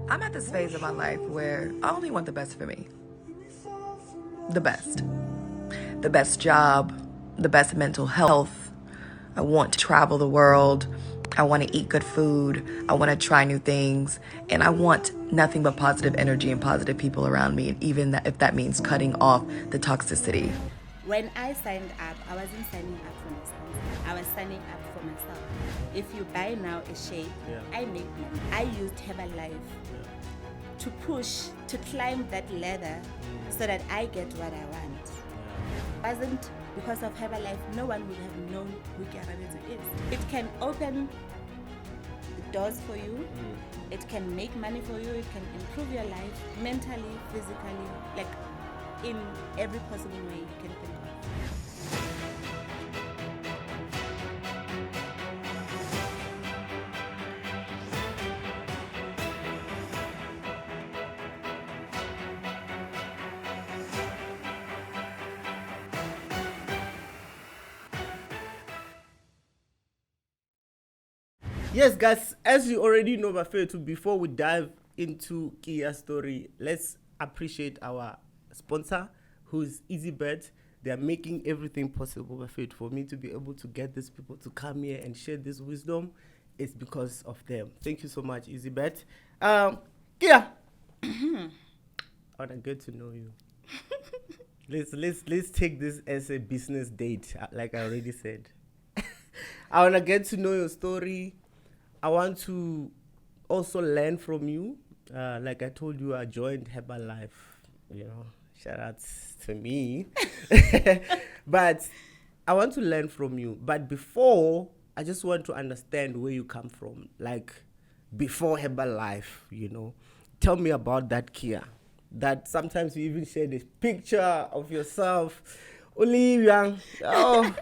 I'm at this phase of my life where I only want the best for me. The best. The best job, the best mental health. I want to travel the world. I want to eat good food. I want to try new things. And I want nothing but positive energy and positive people around me, even if that means cutting off the toxicity. When I signed up, I wasn't signing up for myself. I was signing up for myself. If you buy now a shake, I make money. I used Herbalife to push, to climb that ladder so that I get what I want. Wasn't because of Herbalife, no one would have known who Kearabetswe is. It can open doors for you. It can make money for you. It can improve your life mentally, physically, like in every possible way you can think of. Yes, guys, as you already know, before we dive into Kia's story, let's appreciate our sponsor, who's Easybet. They are making everything possible, for me to be able to get these people to come here and share this wisdom. It's because of them. Thank you so much, Easybet. Kia, I want to get to know you. Let's take this as a business date, like I already said. I want to get to know your story. I want to also learn from you. Like I told you, I joined Herbalife. Shout out to me. But I want to learn from you. But before, I just want to understand where you come from. Like before Herbalife, Tell me about that Kia. That sometimes you even share this picture of yourself. Olivia. Oh.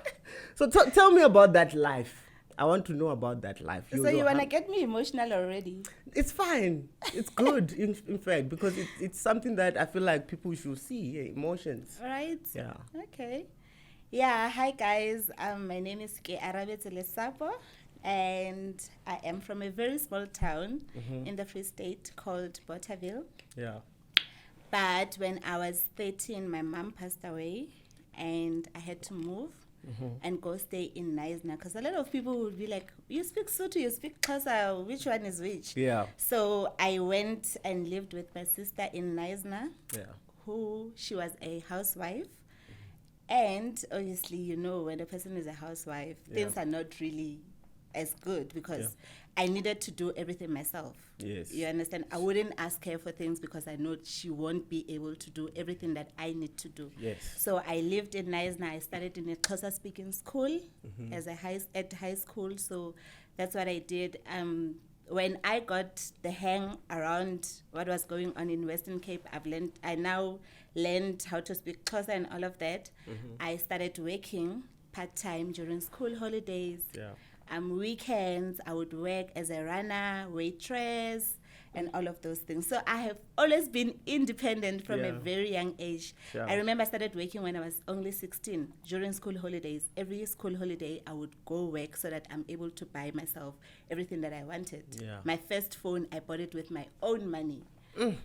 So tell me about that life. I want to know about that life. So you want to get me emotional already? It's fine. It's good, in fact, because it's something that I feel like people should see, emotions. Right? Yeah. Okay. Yeah, hi guys. My name is Kearabetswe Lesapo, and I am from a very small town in the Free State called Botterville. Yeah. But when I was 13, my mom passed away, and I had to move. And go stay in Knysna, because a lot of people would be like, you speak Sotho, you speak Xhosa, which one is which? Yeah. So I went and lived with my sister in Knysna, she was a housewife. And obviously, when a person is a housewife, things are not really as good because I needed to do everything myself. Yes. You understand? I wouldn't ask her for things because I know she won't be able to do everything that I need to do. Yes. So I lived in Knysna. I started in a Xhosa speaking school at high school. So that's what I did. When I got the hang around what was going on in Western Cape, I now learned how to speak Xhosa and all of that. I started working part-time during school holidays. Yeah. Weekends, I would work as a runner, waitress, and all of those things. So I have always been independent from a very young age. Yeah. I remember I started working when I was only 16 during school holidays. Every school holiday, I would go work so that I'm able to buy myself everything that I wanted. Yeah. My first phone, I bought it with my own money.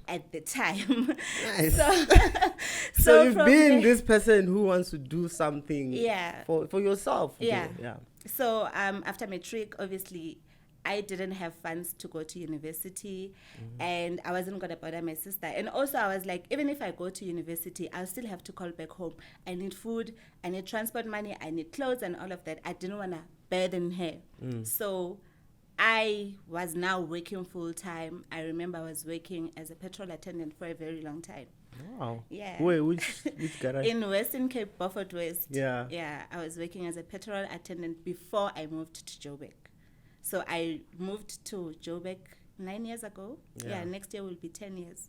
At the time. Nice. So you've been this person who wants to do something for yourself. Yeah. Yeah. So after matric, obviously, I didn't have funds to go to university, and I wasn't going to bother my sister. And also, I was like, even if I go to university, I'll still have to call back home. I need food, I need transport money, I need clothes and all of that. I didn't want to burden her. So I was now working full time. I remember I was working as a petrol attendant for a very long time. Wow. Yeah. Wait, which garage? In Western Cape, Beaufort West. Yeah. Yeah, I was working as a petrol attendant before I moved to Joburg. So I moved to Joburg 9 years ago. Yeah, next year will be 10 years.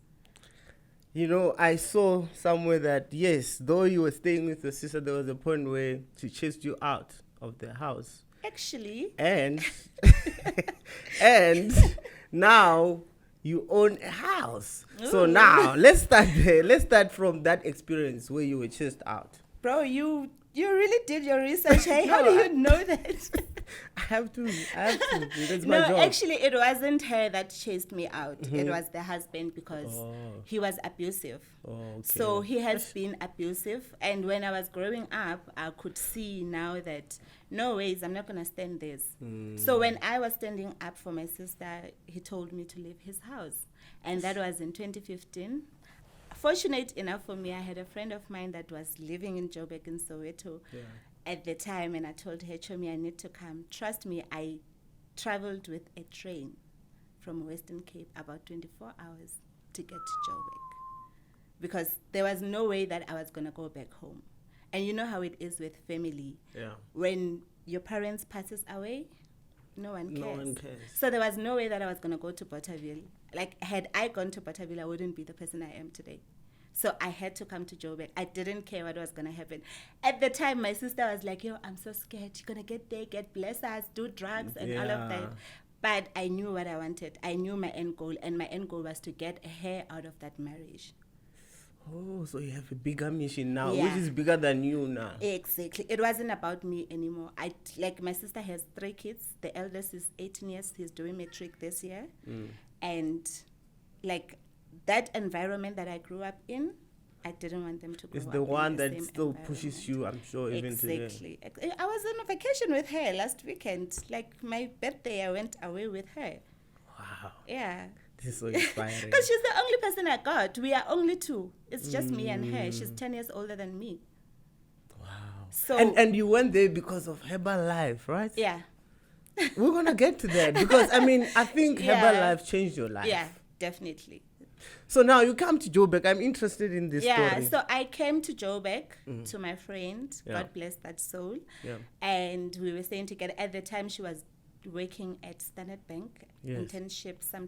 I saw somewhere that, yes, though you were staying with your sister, there was a point where she chased you out of the house. Actually. And now you own a house. Ooh. So now let's start there. Let's start from that experience where you were chased out. Bro, you really did your research. Hey, how do you know that? I have to. That's No, my job. actually, it wasn't her that chased me out. It was the husband because he was abusive. Oh, okay. So he has been abusive. And when I was growing up, I could see now that, no ways, I'm not going to stand this. So when I was standing up for my sister, he told me to leave his house. And that was in 2015. Fortunate enough for me, I had a friend of mine that was living in Joburg in Soweto at the time, and I told her, Chomi, I need to come. Trust me, I traveled with a train from Western Cape about 24 hours to get to Joburg because there was no way that I was going to go back home. And you know how it is with family. Yeah. When your parents passes away, no one cares. No one cares. So there was no way that I was going to go to Botterville. Like, had I gone to Botterville, I wouldn't be the person I am today. So I had to come to Joburg. I didn't care what was going to happen. At the time, my sister was like, yo, I'm so scared. You're going to get there, get blessers, do drugs and all of that. But I knew what I wanted. I knew my end goal. And my end goal was to get her out of that marriage. Oh, so you have a bigger mission now, Yeah. which is bigger than you now. Exactly. It wasn't about me anymore. Like, my sister has 3 kids. The eldest is 18 years. He's doing matric this year. And, like, that environment that I grew up in, I didn't want them to grow It's up the one in the that same still pushes you, I'm sure, even today. Exactly. I was on a vacation with her last weekend. Like, my birthday, I went away with her. Wow. Yeah. This is so inspiring. Because she's the only person I got. We are only 2. It's just me and her. She's 10 years older than me. Wow. So And you went there because of Herbalife, right? yeah. We're going to get to that because, I mean, I think Yeah. Herbalife changed your life. Yeah, definitely. So now you come to Joburg. I'm interested in this story. So I came to Joburg to my friend. Yeah. God bless that soul. Yeah. And we were staying together. At the time, she was working at Standard Bank, Yes. internship, some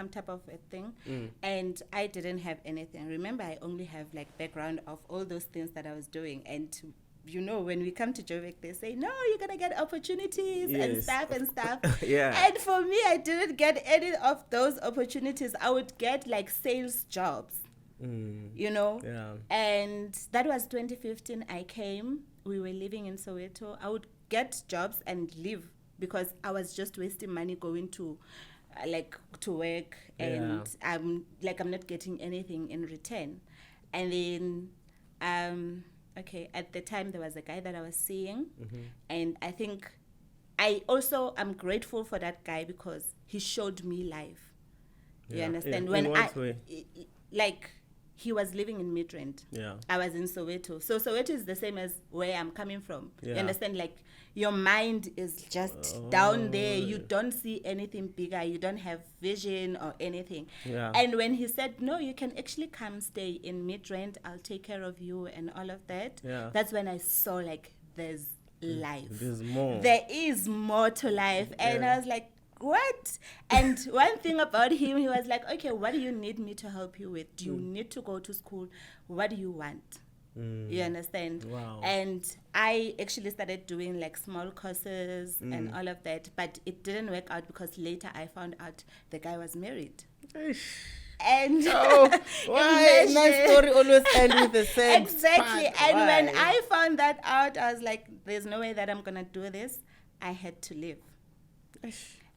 type of a thing. And I didn't have anything. Remember, I only have like background of all those things that I was doing. And you know, when we come to Joburg, they say, no, you're going to get opportunities and Yes. stuff. Yeah. And for me, I didn't get any of those opportunities. I would get like sales jobs, you know. Yeah. And that was 2015. I came. We were living in Soweto. I would get jobs and leave because I was just wasting money going to to work, and I'm not getting anything in return. And then at the time there was a guy that I was seeing, and I think I'm grateful for that guy because he showed me life. You understand? In When what way? he was living in Midrand. Yeah. I was in Soweto. So Soweto is the same as where I'm coming from. Yeah. You understand? Like, your mind is just down there. You don't see anything bigger. You don't have vision or anything. Yeah. And when he said, no, you can actually come stay in Midrand. I'll take care of you and all of that. Yeah. That's when I saw, like, there's life. There's more. There is more to life. And Yeah. I was like, what? And one thing about him, he was like, okay, what do you need me to help you with? Do you need to go to school? What do you want? You understand? Wow. And I actually started doing like small courses and all of that, but it didn't work out because later I found out the guy was married. And why? Nice story always end with the same. Exactly. part. And when Why? I found that out, I was like, there's no way that I'm going to do this. I had to leave.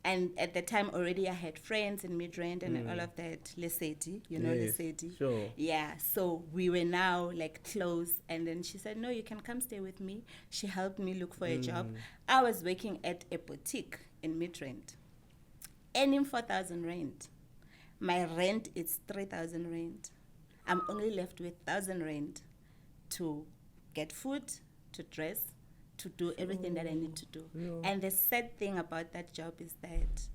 And at the time already I had friends in Midrand and all of that. Lesedi, you know Yes, Lesedi? sure. Yeah, so we were now like close. And then she said, no, you can come stay with me. She helped me look for a job. I was working at a boutique in Midrand, earning 4,000 rand. My rent is 3,000 rand. I'm only left with 1,000 rand to get food, to dress, to do everything that I need to do. Yeah. And the sad thing about that job is that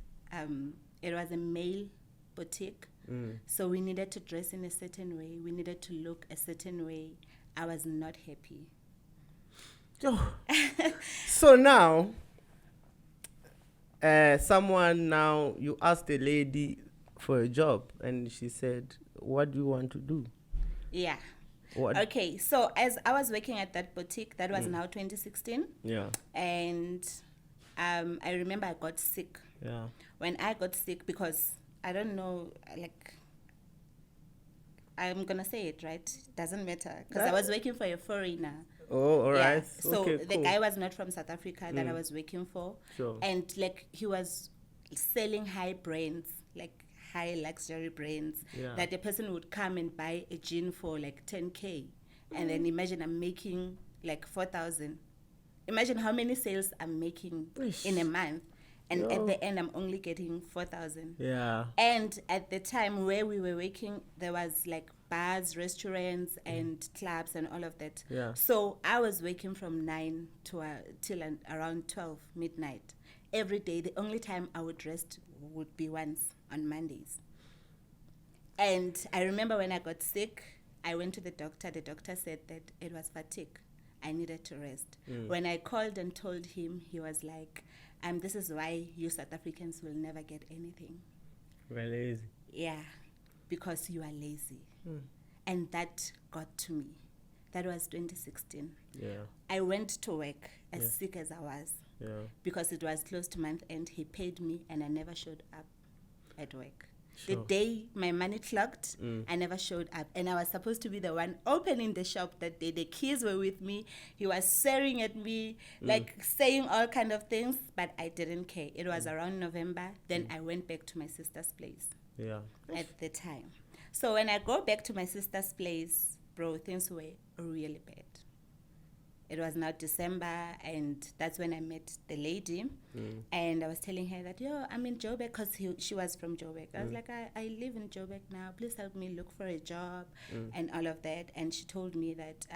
it was a male boutique. So we needed to dress in a certain way. We needed to look a certain way. I was not happy. So now, you asked a lady for a job and she said, what do you want to do? Yeah. What? Okay, so as I was working at that boutique, that was now 2016. Yeah. And I remember I got sick. Yeah. When I got sick, because I don't know, like, I'm gonna say it, right? Doesn't matter, because I was working for a foreigner. Oh, all right. So Okay, the cool. guy was not from South Africa that I was working for. Sure. And like he was selling high brands, like high luxury brands, Yeah. that the person would come and buy a gin for like 10K. And then imagine I'm making like 4,000. Imagine how many sales I'm making in a month. And at the end, I'm only getting 4,000. Yeah. And at the time where we were working, there was like bars, restaurants, and clubs and all of that. Yeah. So I was working from 9 to till around 12 midnight every day. The only time I would rest would be once on Mondays. And I remember when I got sick, I went to the doctor. The doctor said that it was fatigue. I needed to rest. When I called and told him, he was like, this is why you South Africans will never get anything. We're lazy. Yeah, because you are lazy. And that got to me. That was 2016. Yeah. I went to work as sick as I was, because it was close to month end. He paid me and I never showed up at work. Sure. The day my money clocked, I never showed up. And I was supposed to be the one opening the shop that day. The keys were with me. He was staring at me, like saying all kind of things, but I didn't care. It was around November. Then I went back to my sister's place at the time. So when I go back to my sister's place, bro, things were really bad. It was now December, and that's when I met the lady. And I was telling her that, I'm in Joburg, because she was from Joburg. I was like, I live in Joburg now. Please help me look for a job and all of that. And she told me that,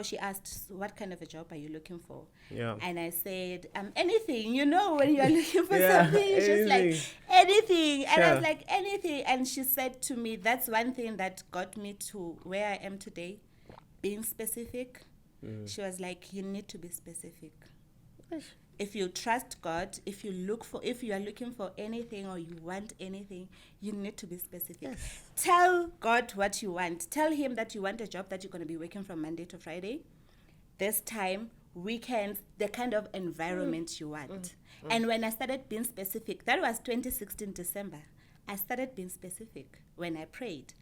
she asked, what kind of a job are you looking for? Yeah. And I said, anything. When you are looking for something, she's like, anything. And I was like, anything. And she said to me, that's one thing that got me to where I am today, being specific. She was like, you need to be specific. If you trust God, if you are looking for anything or you want anything, you need to be specific. Yes. Tell God what you want. Tell him that you want a job that you're going to be working from Monday to Friday. This time, weekends, the kind of environment you want. And when I started being specific, that was 2016 December. I started being specific when I prayed.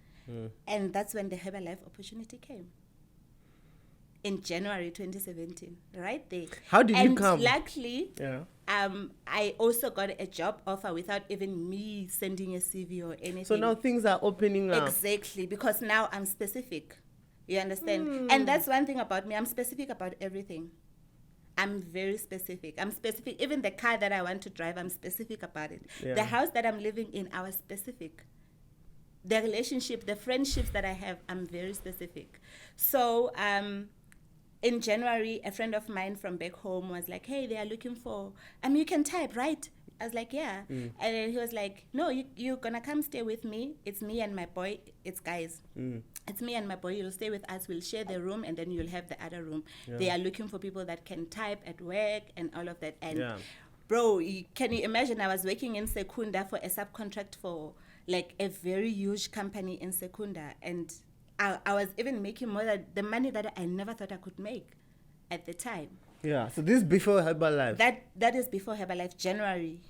And that's when the Herbalife opportunity came. In January 2017, right there. How did you come? And luckily, I also got a job offer without even me sending a CV or anything. So now things are opening up. Exactly, because now I'm specific. You understand? And that's one thing about me. I'm specific about everything. I'm very specific. I'm specific. Even the car that I want to drive, I'm specific about it. Yeah. The house that I'm living in, I was specific. The relationship, the friendships that I have, I'm very specific. So, in January, a friend of mine from back home was like, hey, they are looking for, you can type, right? I was like, yeah. And then he was like, no, you're going to come stay with me. It's me and my boy. It's guys. It's me and my boy. You'll stay with us. We'll share the room, and then you'll have the other room. Yeah. They are looking for people that can type at work and all of that. And bro, can you imagine? I was working in Secunda for a subcontract for like a very huge company in Secunda. And I was even making more than the money that I never thought I could make at the time. Yeah, so this is before Herbalife. That is before Herbalife, January.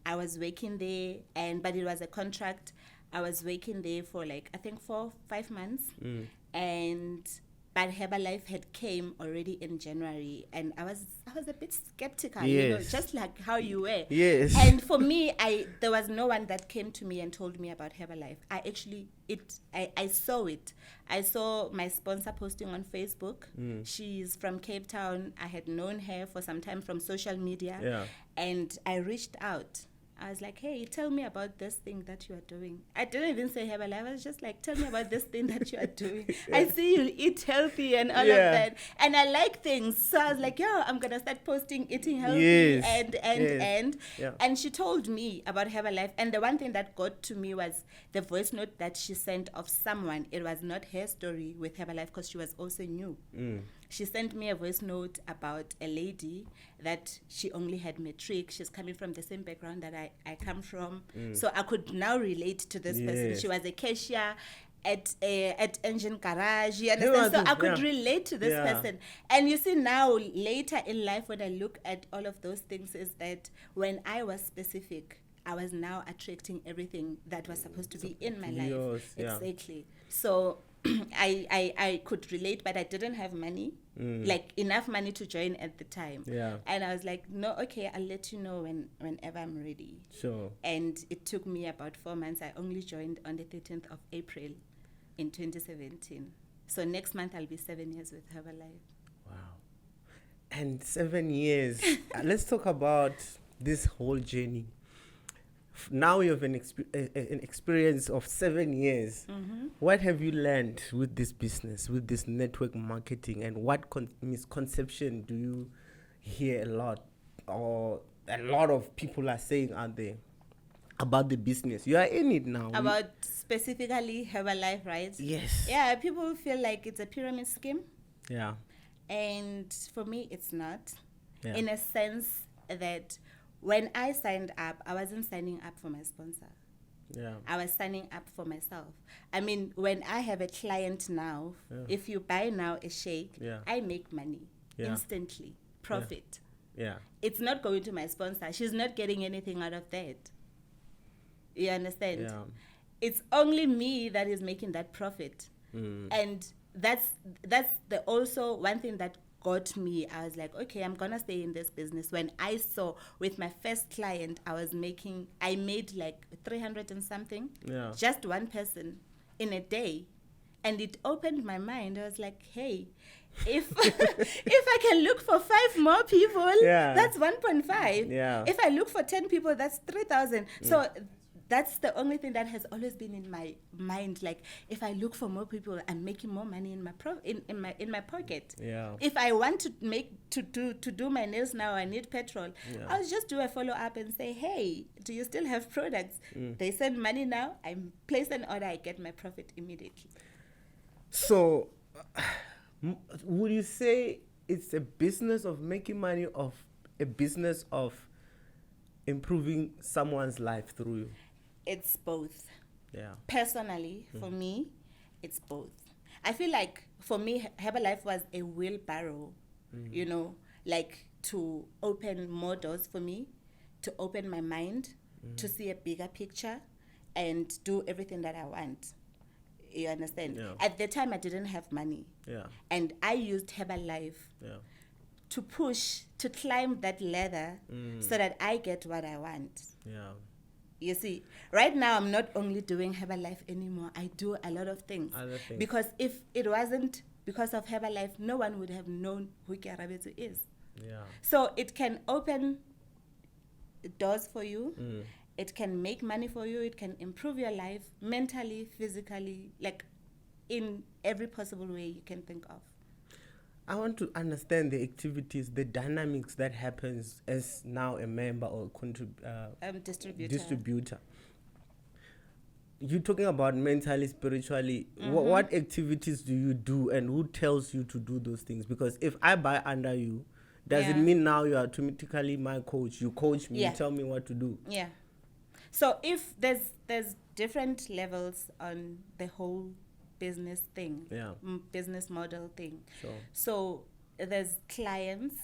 I was working there, but it was a contract. I was working there for like, I think 4-5 months. But Herbalife had came already in January, and I was a bit skeptical, just like how you were. Yes. And for me, there was no one that came to me and told me about Herbalife. I saw it. I saw my sponsor posting on Facebook. She's from Cape Town. I had known her for some time from social media, and I reached out. I was like, hey, tell me about this thing that you are doing. I didn't even say Herbalife. I was just like, tell me about this thing that you are doing. I see you eat healthy and all of that. And I like things. So I was like, I'm going to start posting eating healthy and. And she told me about Herbalife. And the one thing that got to me was the voice note that she sent of someone. It was not her story with Herbalife because she was also new. She sent me a voice note about a lady that she only had matric. She's coming from the same background that I come from. So I could now relate to this person. She was a cashier at Engine Garage. You understand? So I could relate to this person. And you see now, later in life, when I look at all of those things, is that when I was specific, I was now attracting everything that was supposed to be in my life. Yours, yeah. Exactly. So I could relate, but I didn't have money, like enough money to join at the time. Yeah. And I was like, no, okay, I'll let you know whenever I'm ready. Sure. And it took me about 4 months. I only joined on the 13th of April in 2017. So next month I'll be 7 years with Herbalife. Wow. And 7 years. Let's talk about this whole journey. Now you have an experience of 7 years. What have you learned with this business, with this network marketing, and what misconception do you hear a lot, or a lot of people are saying out there about the business? You are in it now. About specifically Herbalife, right? Yes. Yeah, people feel like it's a pyramid scheme. Yeah. And for me, it's not. Yeah. In a sense that when I signed up, I wasn't signing up for my sponsor. Yeah. I was signing up for myself. I mean, when I have a client now, if you buy now a shake, I make money instantly, profit. Yeah. It's not going to my sponsor. She's not getting anything out of that. You understand? Yeah. It's only me that is making that profit. And that's the also one thing that got me. I was like, okay, I'm gonna stay in this business. When I saw with my first client, I made like 300 and something, just one person in a day, and it opened my mind. I was like, hey, if if I can look for 5 more people, that's 1.5. Yeah. If I look for 10 people, that's 3,000. So that's the only thing that has always been in my mind. Like, if I look for more people, I'm making more money in my in my pocket. Yeah. If I want to do my nails now, I need petrol. I'll just do a follow up and say, hey, do you still have products? They send money now. I place an order. I get my profit immediately. So, would you say it's a business of making money, or a business of improving someone's life through you? It's both. Yeah. Personally, for me, it's both. I feel like for me, Herbalife was a wheelbarrow, like to open more doors for me, to open my mind, to see a bigger picture, and do everything that I want. You understand? Yeah. At the time, I didn't have money. Yeah. And I used Herbalife to push, to climb that ladder so that I get what I want. Yeah. You see, right now I'm not only doing Herbalife anymore. I do a lot of things. Other things. Because if it wasn't because of Herbalife, no one would have known who Kearabetswe is. Yeah. So it can open doors for you. It can make money for you. It can improve your life mentally, physically, like in every possible way you can think of. I want to understand the activities, the dynamics that happens as now a member or distributor. You're talking about mentally, spiritually. What activities do you do, and who tells you to do those things? Because if I buy under you, does it mean now you are automatically my coach? You coach me, you tell me what to do. Yeah. So if there's different levels on the whole business thing, business model thing. Sure. So there's clients,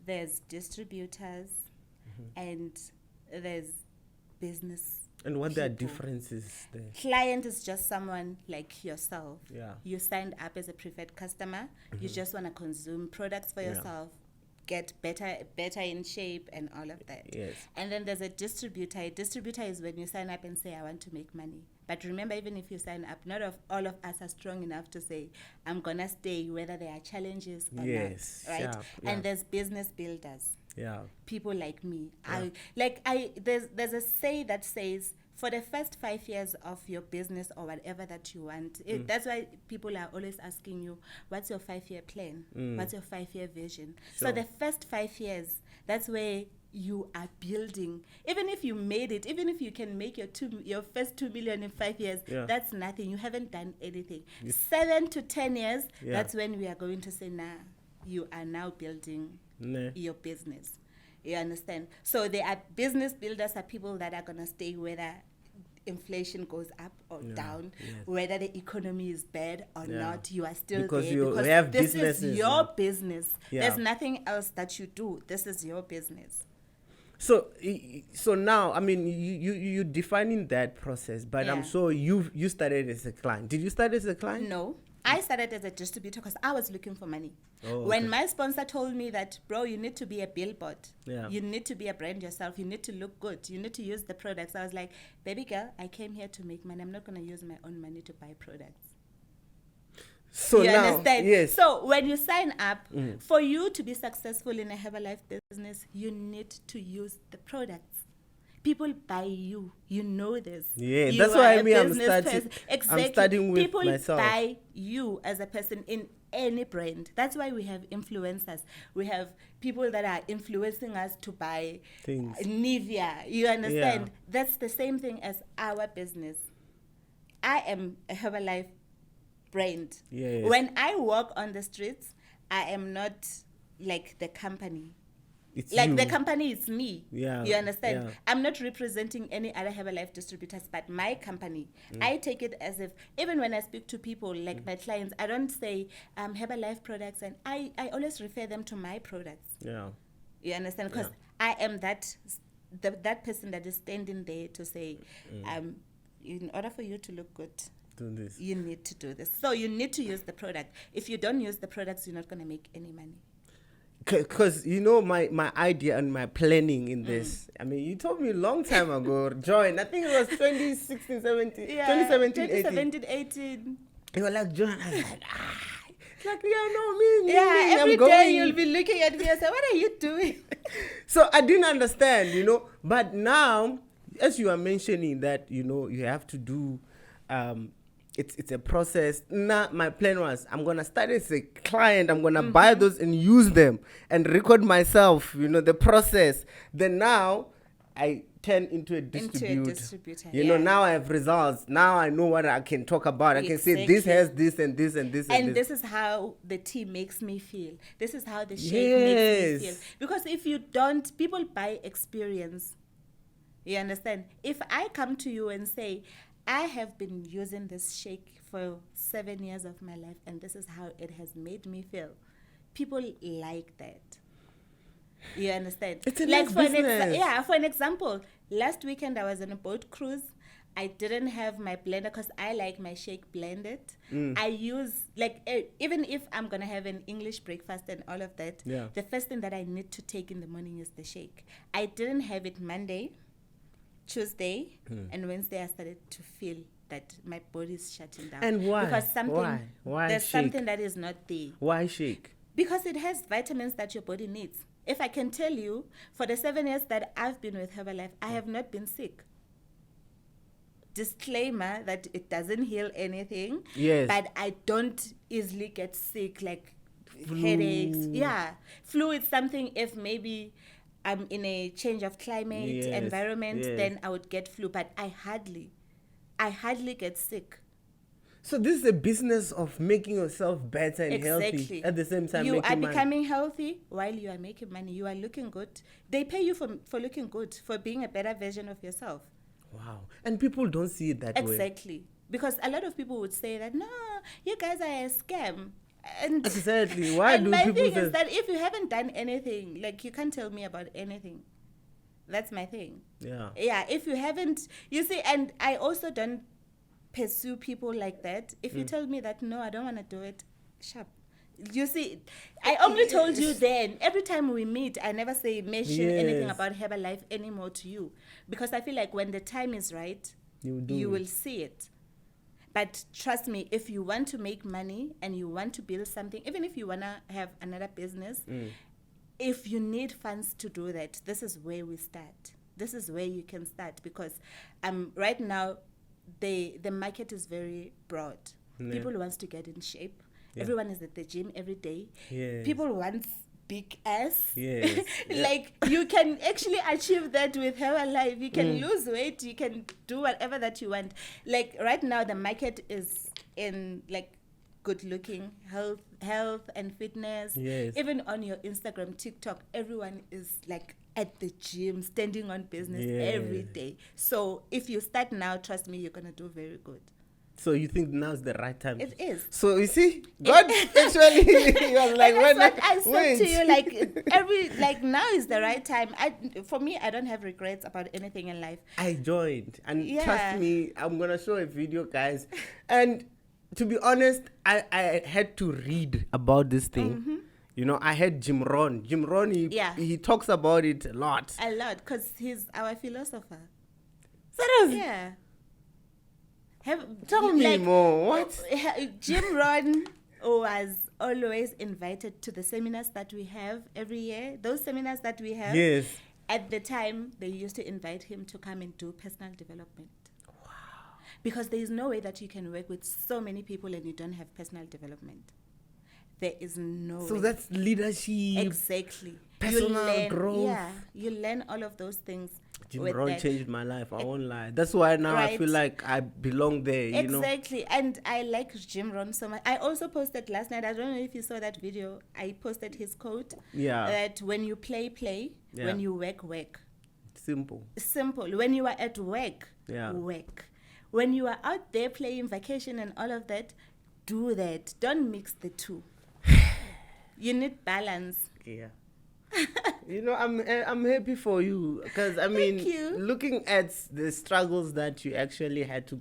there's distributors, and there's business. And what are the differences there? Client is just someone like yourself. Yeah. You signed up as a preferred customer. You just want to consume products for yourself, get better in shape and all of that. Yes. And then there's a distributor. A distributor is when you sign up and say, I want to make money. But remember, even if you sign up, not all of us are strong enough to say, I'm going to stay whether there are challenges or not. Right? And there's business builders. Yeah. People like me. There's a say that says, for the first 5 years of your business or whatever that you want, that's why people are always asking you, what's your 5-year plan? What's your 5-year vision? Sure. So the first 5 years, that's where you are building. Even if you made it, even if you can make your first 2 million in 5 years, that's nothing. You haven't done anything. 7 to 10 years, that's when we are going to say, you are now building your business. You understand? So there are business builders, are people that are going to stay whether inflation goes up or down, whether the economy is bad or not. You are still because there you because have this businesses, is your business. Yeah. There's nothing else that you do. This is your business. So now, I mean, you defining that process, but I'm Yeah. sure you started as a client. Did you start as a client? No, I started as a distributor because I was looking for money. Oh, When okay. my sponsor told me that, bro, you need to be a billboard. Yeah. You need to be a brand yourself. You need to look good. You need to use the products. I was like, baby girl, I came here to make money. I'm not going to use my own money to buy products. So You now, understand? yes. So when you sign up, for you to be successful in a Herbalife business, you need to use the products. People buy you. You know this. Yeah, You that's are why a I mean I'm business starting. person. Exactly. I'm starting with People myself. buy you as a person in any brand. That's why we have influencers. We have people that are influencing us to buy Things. Nivea. You understand? Yeah. That's the same thing as our business. I am a Herbalife brand. Yes. When I walk on the streets, I am not like the company. It's Like you. the company is me. Yeah, You understand? yeah. I'm not representing any other Herbalife distributors, but my company. I take it as if, even when I speak to people, like my clients, I don't say Herbalife products, and I always refer them to my products. Yeah. You understand? Because I am that person that is standing there to say, in order for you to look good, Do this. you need to do this. So you need to use the product. If you don't use the products, you're not going to make any money. Because you know my idea and my planning in this. I mean, you told me a long time ago, join. I think it was 2016, 17, 2017, 18. 2017, 18. You were like, join. I was like, it's like, yeah, no, me, Yeah, every I'm day going. you'll be looking at me and say, what are you doing? So I didn't understand, you know. But now, as you are mentioning that, you know, you have to do, it's a process. Now, my plan was, I'm going to start as a client. I'm going to buy those and use them and record myself, you know, the process. Then now, I turn into a distributor. You know, yeah. now I have results. Now I know what I can talk about. I can say this Exactly. has this and this and this and And this. this is how the tea makes me feel. This is how the shake Yes. makes me feel. Because if you don't, people buy experience. You understand? If I come to you and say, I have been using this shake for 7 years of my life and this is how it has made me feel, people like that. You understand? It's a nice business. For an example, last weekend I was on a boat cruise. I didn't have my blender because I like my shake blended. I use, even if I'm going to have an English breakfast and all of that, the first thing that I need to take in the morning is the shake. I didn't have it Monday, Tuesday, and Wednesday I started to feel that my body is shutting down. And why? Because something, Why there's shake? something that is not there. Why shake? Because it has vitamins that your body needs. If I can tell you, for the 7 years that I've been with Herbalife, I have not been sick. Disclaimer that it doesn't heal anything. Yes. But I don't easily get sick, like Flu. headaches. Yeah. Flu is something if maybe I'm in a change of climate, environment, then I would get flu. But I hardly get sick. So this is a business of making yourself better and healthy at the same time. You are making becoming healthy while you are making money. You are looking good. They pay you for looking good, for being a better version of yourself. Wow. And people don't see it that way. Exactly. Because a lot of people would say that, no, you guys are a scam. And exactly. Why and do my people thing say is that if you haven't done anything, like you can't tell me about anything. That's my thing. Yeah. Yeah, if you haven't, you see, and I also don't pursue people like that. If you tell me that, no, I don't want to do it, sharp. You see, I only told you then. Every time we meet, I never mention anything about Herbalife anymore to you. Because I feel like when the time is right, you will see it. But trust me, if you want to make money and you want to build something, even if you want to have another business, if you need funds to do that, this is where we start. This is where you can start. Because right now, the market is very broad. People want to get in shape. Everyone is at the gym every day. People want big ass. Like you can actually achieve that with Herbalife. You can lose weight. You can do whatever that you want. Like right now, the market is in like good looking, health and fitness. Even on your Instagram, TikTok, everyone is like at the gym, standing on business every day. So if you start now, trust me, you're gonna do very good. So you think now's the right time? It is. So you see, God actually he was like, And when that's what I said wait. to you, like now is the right time. For me, I don't have regrets about anything in life. I joined, and Yeah. trust me, I'm gonna show a video, guys. And to be honest, I had to read about this thing. Mm-hmm. You know, I had Jim Rohn. Jim Rohn, he talks about it a lot. A lot, because he's our philosopher. Serious? Yeah. Tell me more. What? Jim Rohn was always invited to the seminars that we have every year. Those seminars that we have. Yes. At the time, they used to invite him to come and do personal development. Wow. Because there is no way that you can work with so many people and you don't have personal development. There is no So way. that's leadership. Exactly. Personal growth. Yeah, you learn all of those things. Jim with Rohn that. changed my life. I won't lie. That's why now I Right. feel like I belong there. You know. Exactly. And I like Jim Rohn so much. I also posted last night, I don't know if you saw that video, I posted his quote. Yeah. That when you play, Yeah. when you work. Simple. Simple. When you are at work, Yeah. work. When you are out there playing vacation and all of that, do that. Don't mix the two. You need balance. Yeah. You know, I'm happy for you because I mean, you. looking at the struggles that you actually had to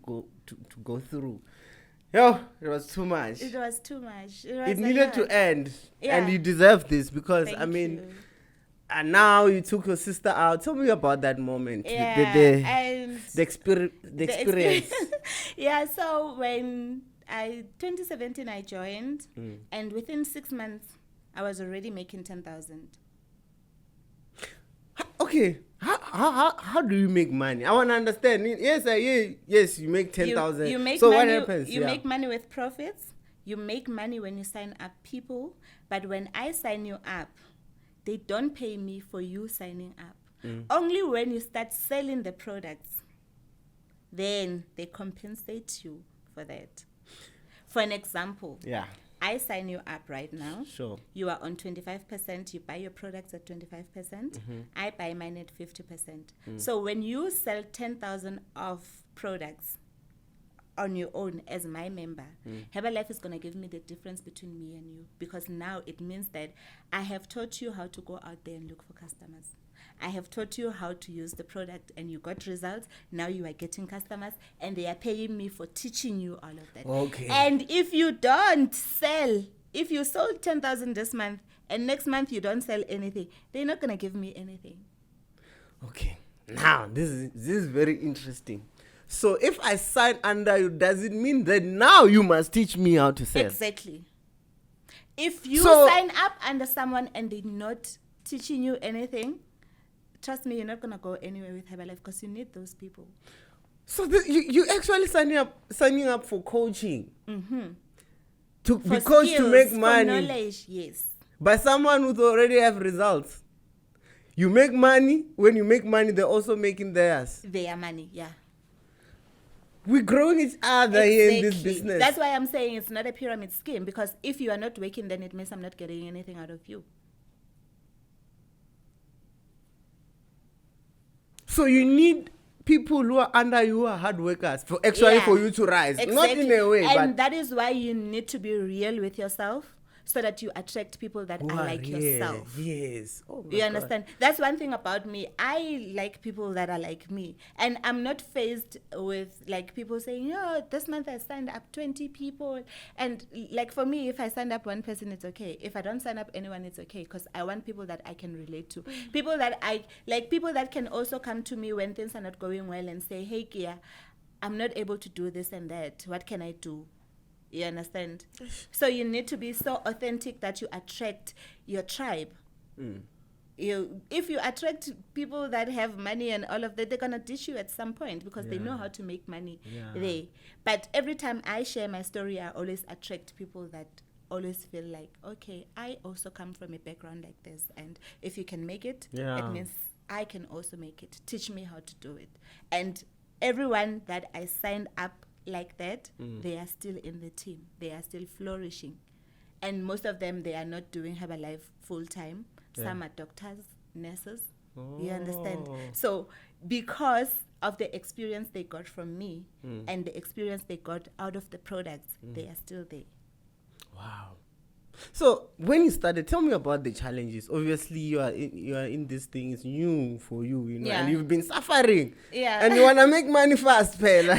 go through, yo, it was too much. It was too much. It was It a needed to lot. end, Yeah. and you deserve this because I Thank mean, you. and now you took your sister out. Tell me about that moment. Yeah, The and experience. Yeah, so when 2017 I joined, and within 6 months I was already making 10,000. Okay, how do you make money? I want to understand. Yes, you make 10,000. You make so money, what happens? You make money with profits. You make money when you sign up people, but when I sign you up, they don't pay me for you signing up. Only when you start selling the products, then they compensate you for that. For an example, Yeah, I sign you up right now. sure. You are on 25%. You buy your products at 25%. I buy mine at 50%. So when you sell 10,000 of products on your own as my member, Herbalife is going to give me the difference between me and you, because now it means that I have taught you how to go out there and look for customers. I have taught you how to use the product and you got results. Now you are getting customers and they are paying me for teaching you all of that. Okay. And if you don't sell, if you sold 10,000 this month and next month you don't sell anything, they're not going to give me anything. Okay. Now, this is very interesting. So if I sign under you, does it mean that now you must teach me how to sell? Exactly. If you So- sign up under someone and they're not teaching you anything, trust me, you're not going to go anywhere with Herbalife because you need those people. So you actually signing up for coaching. To For be coached to skills, make for money knowledge, yes. by someone who already have results. You make money. When you make money, they're also making theirs. Their money, yeah. We're growing each other here in this business. That's why I'm saying it's not a pyramid scheme, because if you are not working, then it means I'm not getting anything out of you. So you need people who are under you who are hard workers for you to rise. Not in a way, and but that is why you need to be real with yourself, so that you attract people that who are like real. yourself. Yes. Oh my You God. understand? That's one thing about me. I like people that are like me. And I'm not faced with like people saying, "Yo, this month I signed up 20 people." And like for me, if I signed up one person, it's okay. If I don't sign up anyone, it's okay. Because I want people that I can relate to. People that I like, people that can also come to me when things are not going well and say, "Hey, Kia, I'm not able to do this and that. What can I do?" You understand? So you need to be so authentic that you attract your tribe. If you attract people that have money and all of that, they're going to dish you at some point because they know how to make money there. But every time I share my story, I always attract people that always feel like, okay, I also come from a background like this. And if you can make it, it means I can also make it. Teach me how to do it. And everyone that I signed up like that, they are still in the team. They are still flourishing. And most of them, they are not doing Herbalife full time. Some are doctors, nurses. You understand? So because of the experience they got from me and the experience they got out of the products, they are still there. Wow. So when you started, tell me about the challenges. Obviously, you are in this thing. It's new for you, Yeah. and you've been suffering. Yeah. And you wanna make money fast, Pella.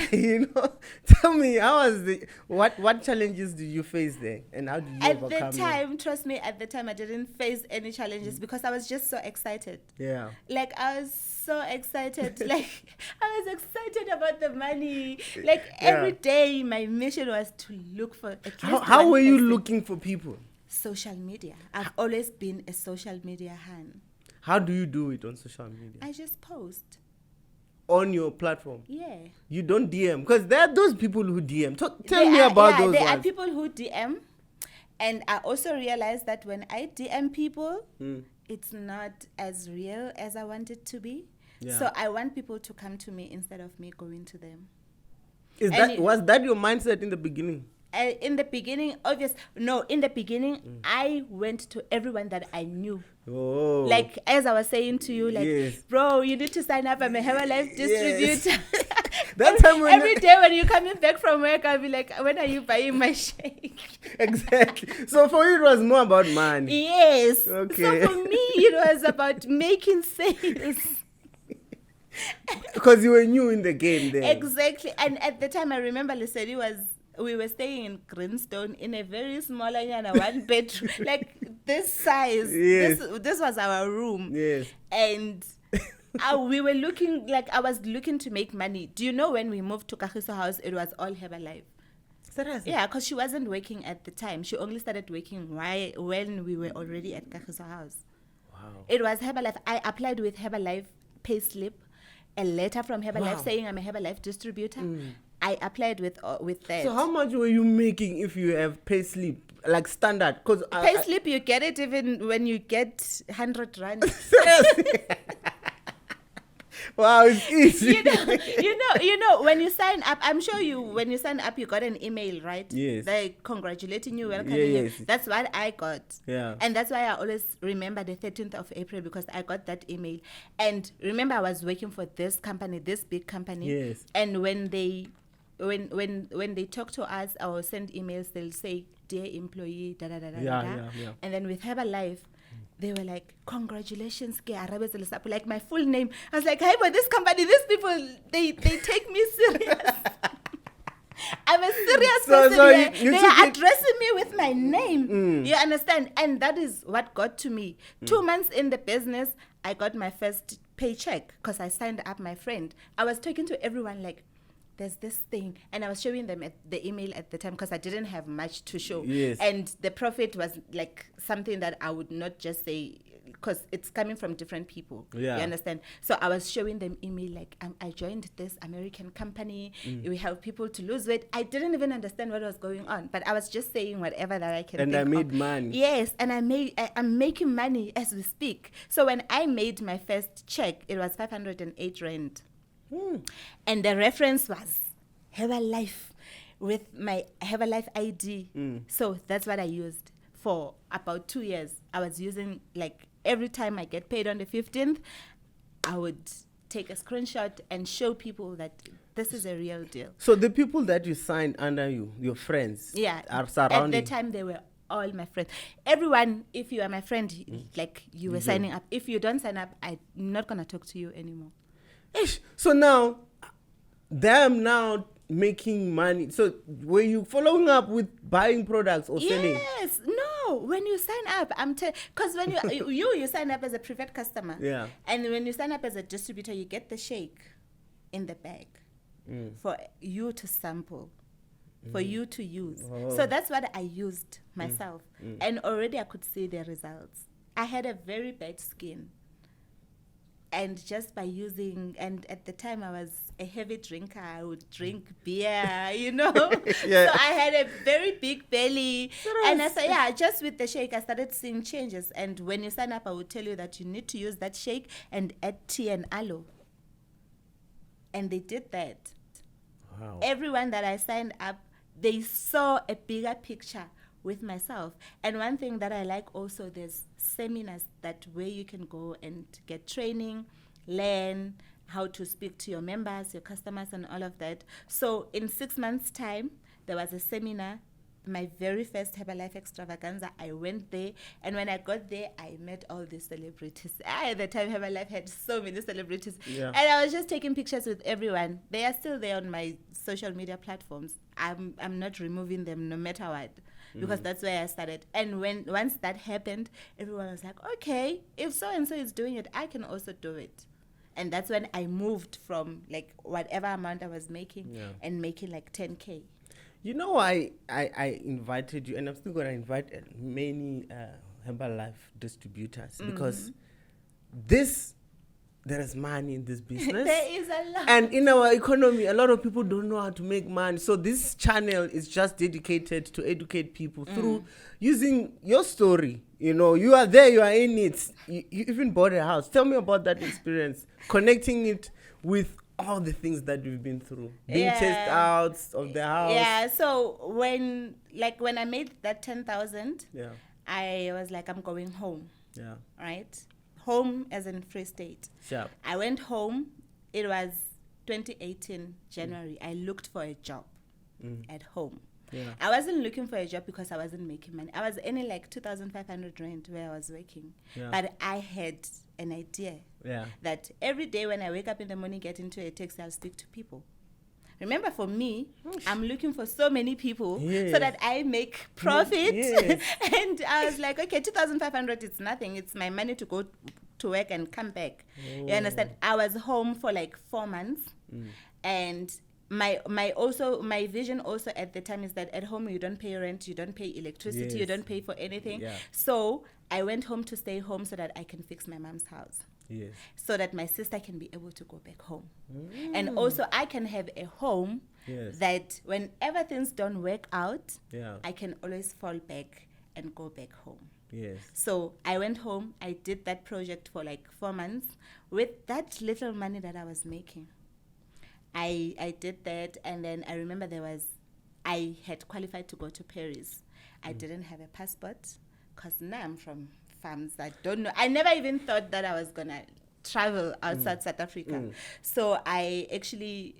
Tell me, how was what challenges did you face there, and how did you overcome At the time, trust me, at the time I didn't face any challenges because I was just so excited. Yeah. Like I was so excited. Like I was excited about the money. Like every day, my mission was to look for at least How one were you person. looking for people? Social media. I've always been a social media hand. How do you do it on social media? I just post. On your platform? Yeah. You don't DM? Because there are those people who DM. Tell me about those there ones. are people who DM. And I also realized that when I DM people, it's not as real as I want it to be. Yeah. So I want people to come to me instead of me going to them. Was that your mindset in the beginning? In the beginning, I went to everyone that I knew. Oh. Like, as I was saying to you, like, Yes. bro, you need to sign up. I'm a Herbalife distributor. That time when every day when you're coming back from work, I'll be like, when are you buying my shake? Exactly. So for you, it was more about money. Yes. Okay. So for me, it was about making sales. Because you were new in the game then. Exactly. And at the time, I remember we were staying in Greenstone in a very small one bedroom, like this size. Yes. This was our room. Yes. And we were looking, like I was looking to make money. Do you know when we moved to Kagiso house, it was all Herbalife? Seriously? Yeah, because she wasn't working at the time. She only started working when we were already at Kagiso house. Wow. It was Herbalife. I applied with Herbalife payslip, a letter from Herbalife saying I'm a Herbalife distributor. I applied with that. So how much were you making if you have payslip, like standard? Because payslip, you get it even when you get 100 rand. Seriously? Wow, it's easy. you know, when you sign up, I'm sure when you sign up, you got an email, right? Yes. Like congratulating you, welcoming Yes. you. That's what I got. Yeah. And that's why I always remember the 13th of April because I got that email. And remember, I was working for this company, this big company. Yes. And when they talk to us or send emails, they'll say, "Dear employee, da da da da da." Yeah. And then with Herbalife, they were like, "Congratulations, Kearabetswe Lesapo," like my full name. I was like, "Hey, but this company, these people, they take me serious." I'm a serious person. So they are addressing me with my name. You understand? And that is what got to me. 2 months in the business, I got my first paycheck because I signed up my friend. I was talking to everyone like, there's this thing, and I was showing them the email at the time because I didn't have much to show. Yes. And the profit was like something that I would not just say because it's coming from different people. Yeah. You understand? So I was showing them email like, I joined this American company. We help people to lose weight. I didn't even understand what was going on, but I was just saying whatever that I can And think I made of. money. Yes, and I'm making money as we speak. So when I made my first check, it was 508 rand. And the reference was Herbalife with my Herbalife ID. So that's what I used for about 2 years. I was using, like, every time I get paid on the 15th, I would take a screenshot and show people that this is a real deal. So the people that you signed under you, your friends, are surrounding. At the time, they were all my friends. Everyone, if you are my friend, like you were signing up. If you don't sign up, I'm not going to talk to you anymore. So now, them now making money. So were you following up with buying products or selling? Yes. No. When you sign up, because when you sign up as a preferred customer. Yeah. And when you sign up as a distributor, you get the shake in the bag for you to sample, for you to use. Oh. So that's what I used myself. And already I could see the results. I had a very bad skin. And just by using, and at the time I was a heavy drinker, I would drink beer, you know. Yeah. So I had a very big belly. And I said, just with the shake, I started seeing changes. And when you sign up, I would tell you that you need to use that shake and add tea and aloe. And they did that. Wow. Everyone that I signed up, they saw a bigger picture with myself. And one thing that I like also, there's seminars that where you can go and get training, learn how to speak to your members, your customers, and all of that. So in 6 months' time, there was a seminar, my very first Herbalife extravaganza. I went there, and when I got there, I met all these celebrities. At the time, Herbalife had so many celebrities, and I was just taking pictures with everyone. They are still there on my social media platforms. I'm not removing them no matter what, because that's where I started. And once that happened, everyone was like, okay, if so and so is doing it, I can also do it. And that's when I moved from like whatever amount I was making and making like 10K. You know, I invited you, and I'm still going to invite many Herbalife distributors, because there is money in this business. There is a lot. And in our economy, a lot of people don't know how to make money. So this channel is just dedicated to educate people through using your story. You know, you are there, you are in it. You even bought a house. Tell me about that experience, connecting it with all the things that we've been through, being chased out of the house. Yeah, so when I made that 10,000, I was like, I'm going home. Yeah. Right? Home as in Free State. Sure. I went home. It was 2018, January. I looked for a job at home. Yeah. I wasn't looking for a job because I wasn't making money. I was earning like 2,500 rand where I was working. Yeah. But I had an idea that every day when I wake up in the morning, get into a taxi, I'll speak to people. Remember, for me, I'm looking for so many people so that I make profit. And I was like, okay, 2,500 is nothing. It's my money to go to work and come back. You understand? I was home for like 4 months. And my vision also at the time is that at home you don't pay rent, you don't pay electricity, you don't pay for anything. So I went home to stay home so that I can fix my mom's house. So that my sister can be able to go back home. And also I can have a home that whenever things don't work out, I can always fall back and go back home. So I went home, I did that project for like 4 months with that little money that I was making. I did that, and then I remember I had qualified to go to Paris. I didn't have a passport because now I'm from farms. I don't know. I never even thought that I was going to travel outside South Africa. So I actually,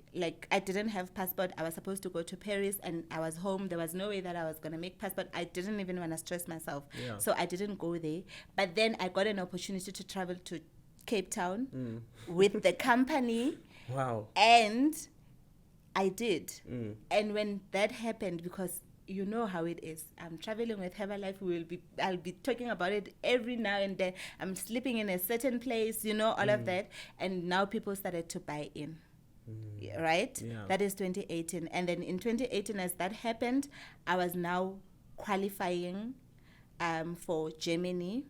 I didn't have passport. I was supposed to go to Paris, and I was home. There was no way that I was going to make passport. I didn't even want to stress myself. So I didn't go there. But then I got an opportunity to travel to Cape Town with the company. Wow. And I did. And when that happened, because you know how it is, I'm traveling with Herbalife, I'll be talking about it every now and then. I'm sleeping in a certain place, all of that. And now people started to buy in. Right? That is 2018. And then in 2018, as that happened, I was now qualifying for Germany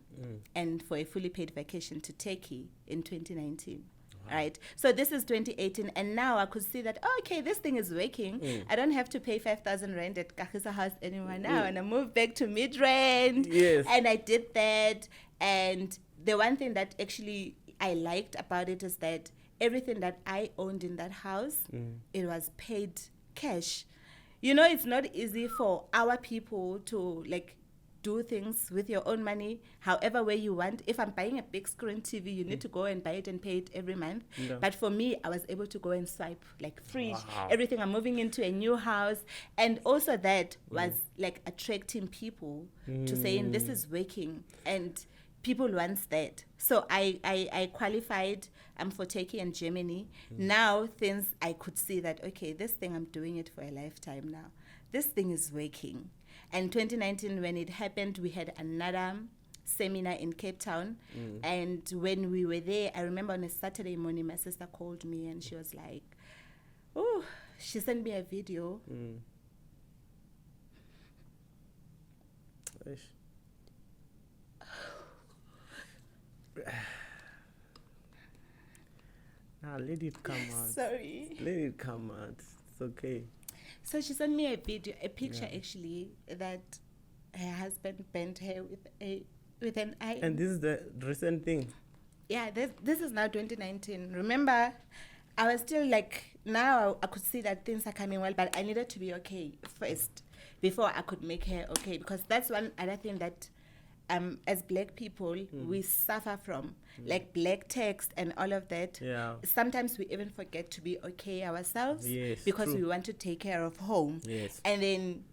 and for a fully paid vacation to Turkey in 2019. Right. So this is 2018, and now I could see that, okay, this thing is working. I don't have to pay 5,000 rand at Kakisa house anymore now, and I moved back to Midrand. And I did that. And the one thing that actually I liked about it is that everything that I owned in that house, it was paid cash. It's not easy for our people to do things with your own money, however way you want. If I'm buying a big screen TV, you need to go and buy it and pay it every month. But for me, I was able to go and swipe free. Everything. I'm moving into a new house, and also that was attracting people to saying this is working, and people want that. So I qualified for Turkey and Germany. Now things I could see that, okay, this thing, I'm doing it for a lifetime now. This thing is working. And 2019, when it happened, we had another seminar in Cape Town. And when we were there, I remember on a Saturday morning, my sister called me and she was like, oh, she sent me a video. Let it come out. Sorry. Let it come out. It's okay. So she sent me a picture actually, that her husband bent her with an eye. And this is the recent thing. Yeah, this is now 2019. Remember, I was still now I could see that things are coming well, but I needed to be okay first before I could make her okay, because that's one other thing that as black people, we suffer from, like black text and all of that. Yeah. Sometimes we even forget to be okay ourselves Yes, because true. we want to take care of home. Yes. And then,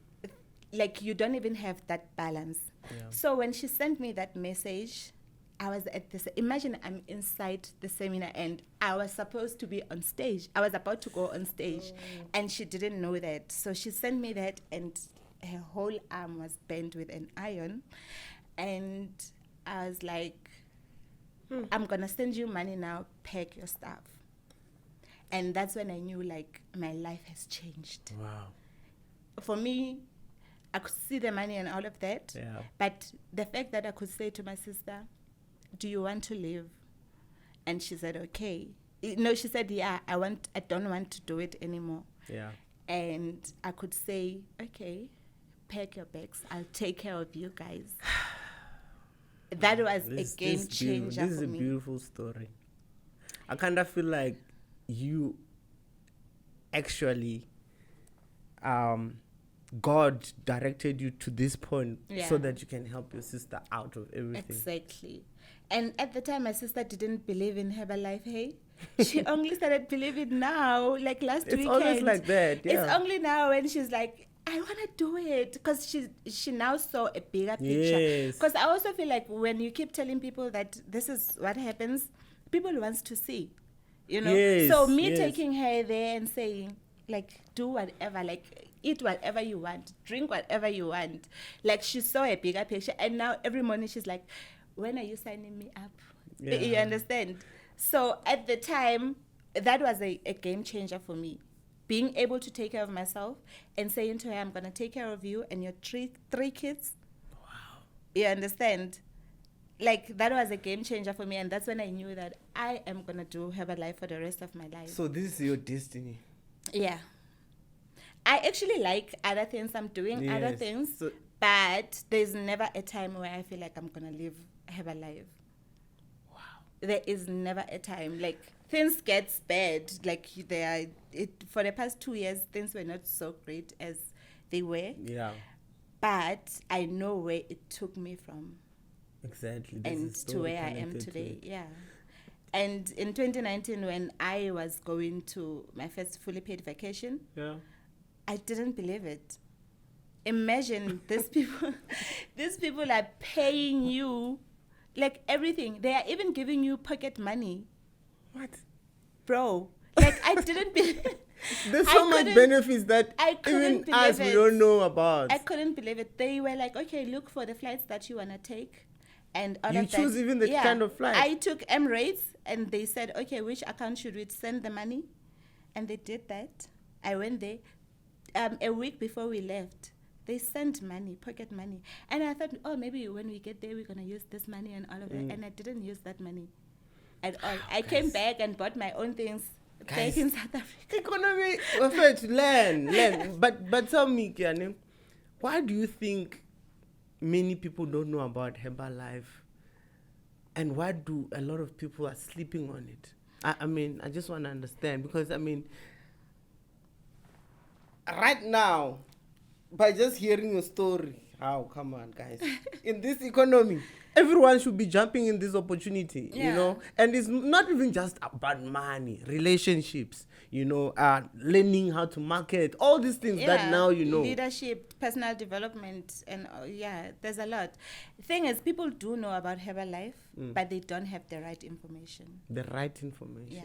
like, you don't even have that balance. Yeah. So when she sent me that message, I was at this, imagine I'm inside the seminar and I was supposed to be on stage. I was about to go on stage and she didn't know that. So she sent me that and her whole arm was bent with an iron. And I was like, I'm going to send you money now, pack your stuff. And that's when I knew, like, my life has changed. Wow. For me, I could see the money and all of that. Yeah. But the fact that I could say to my sister, do you want to live? And she said, okay. No, she said, yeah, I don't want to do it anymore. Yeah. And I could say, okay, pack your bags. I'll take care of you guys. That was a game changer for me. This is a beautiful story. I kind of feel like you actually, God directed you to this point so that you can help your sister out of everything. Exactly. And at the time, my sister didn't believe in Herbalife, hey? She only started believing now, like last weekend. It's always like that, yeah. It's only now when she's like, I want to do it, because she now saw a bigger picture. Yes. Because I also feel like when you keep telling people that this is what happens, people wants to see, you know. Yes, so me yes. taking her there and saying, like, do whatever, like, eat whatever you want, drink whatever you want. Like, she saw a bigger picture, and now every morning she's like, when are you signing me up? Yeah. You understand? So at the time, that was a game changer for me. Being able to take care of myself and saying to her, I'm going to take care of you and your three kids. Wow. You understand? Like, that was a game changer for me. And that's when I knew that I am going to do Herbalife for the rest of my life. So this is your destiny. Yeah. I actually like other things. I'm doing other Yes. things. So- But there's never a time where I feel like I'm going to live Herbalife. Wow. There is never a time. Like, things get bad. Like, for the past 2 years, things were not so great as they were. Yeah. But I know where it took me from Exactly. and to where I am today. Yeah. And in 2019, when I was going to my first fully paid vacation, Yeah. I didn't believe it. Imagine these people are paying you like everything. They are even giving you pocket money. What? Bro, like, I didn't believe There's so much benefits that I couldn't even us, believe we it. don't know about. I couldn't believe it. They were like, okay, look for the flights that you want to take. And all You of that. choose even the kind of flight. I took Emirates, and they said, okay, which account should we send the money? And they did that. I went there. A week before we left, they sent money, pocket money. And I thought, oh, maybe when we get there, we're going to use this money and all of that. And I didn't use that money at all. I came back and bought my own things back in South Africa. Economy, first, learn. But tell me, Kiane, why do you think many people don't know about Herbalife? And why do a lot of people are sleeping on it? I mean, I just want to understand, because, I mean, right now, by just hearing your story, come on, guys. In this economy, everyone should be jumping in this opportunity, you know? And it's not even just about money, relationships, you know, learning how to market, all these things that now you know. Leadership, personal development, and there's a lot. The thing is, people do know about Herbalife, but they don't have the right information. The right information. Yeah.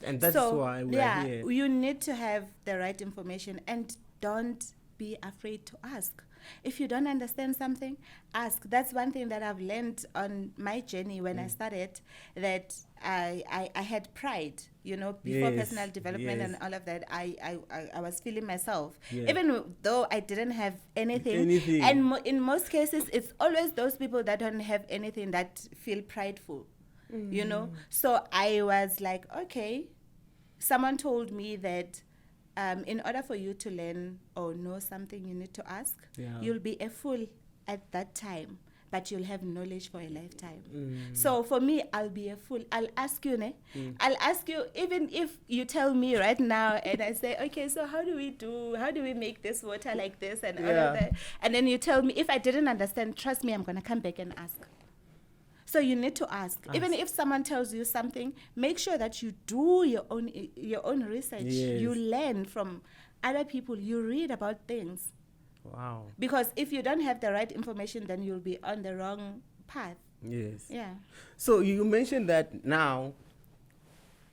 And that's why we're here. You need to have the right information, and don't be afraid to ask. If you don't understand something, ask. That's one thing that I've learned on my journey when I started, that I had pride, you know, before personal development and all of that. I was feeling myself, even though I didn't have anything. And in most cases, it's always those people that don't have anything that feel prideful, you know. So I was like, okay, someone told me that in order for you to learn or know something, you need to ask. You'll be a fool at that time, but you'll have knowledge for a lifetime. So for me, I'll be a fool. I'll ask you, I'll ask you, even if you tell me right now and I say, okay, so how do we make this water like this and all of that? And then you tell me, if I didn't understand, trust me, I'm going to come back and ask. So you need to ask. Even if someone tells you something, make sure that you do your own research. Yes. You learn from other people. You read about things. Wow. Because if you don't have the right information, then you'll be on the wrong path. Yes. Yeah. So you mentioned that now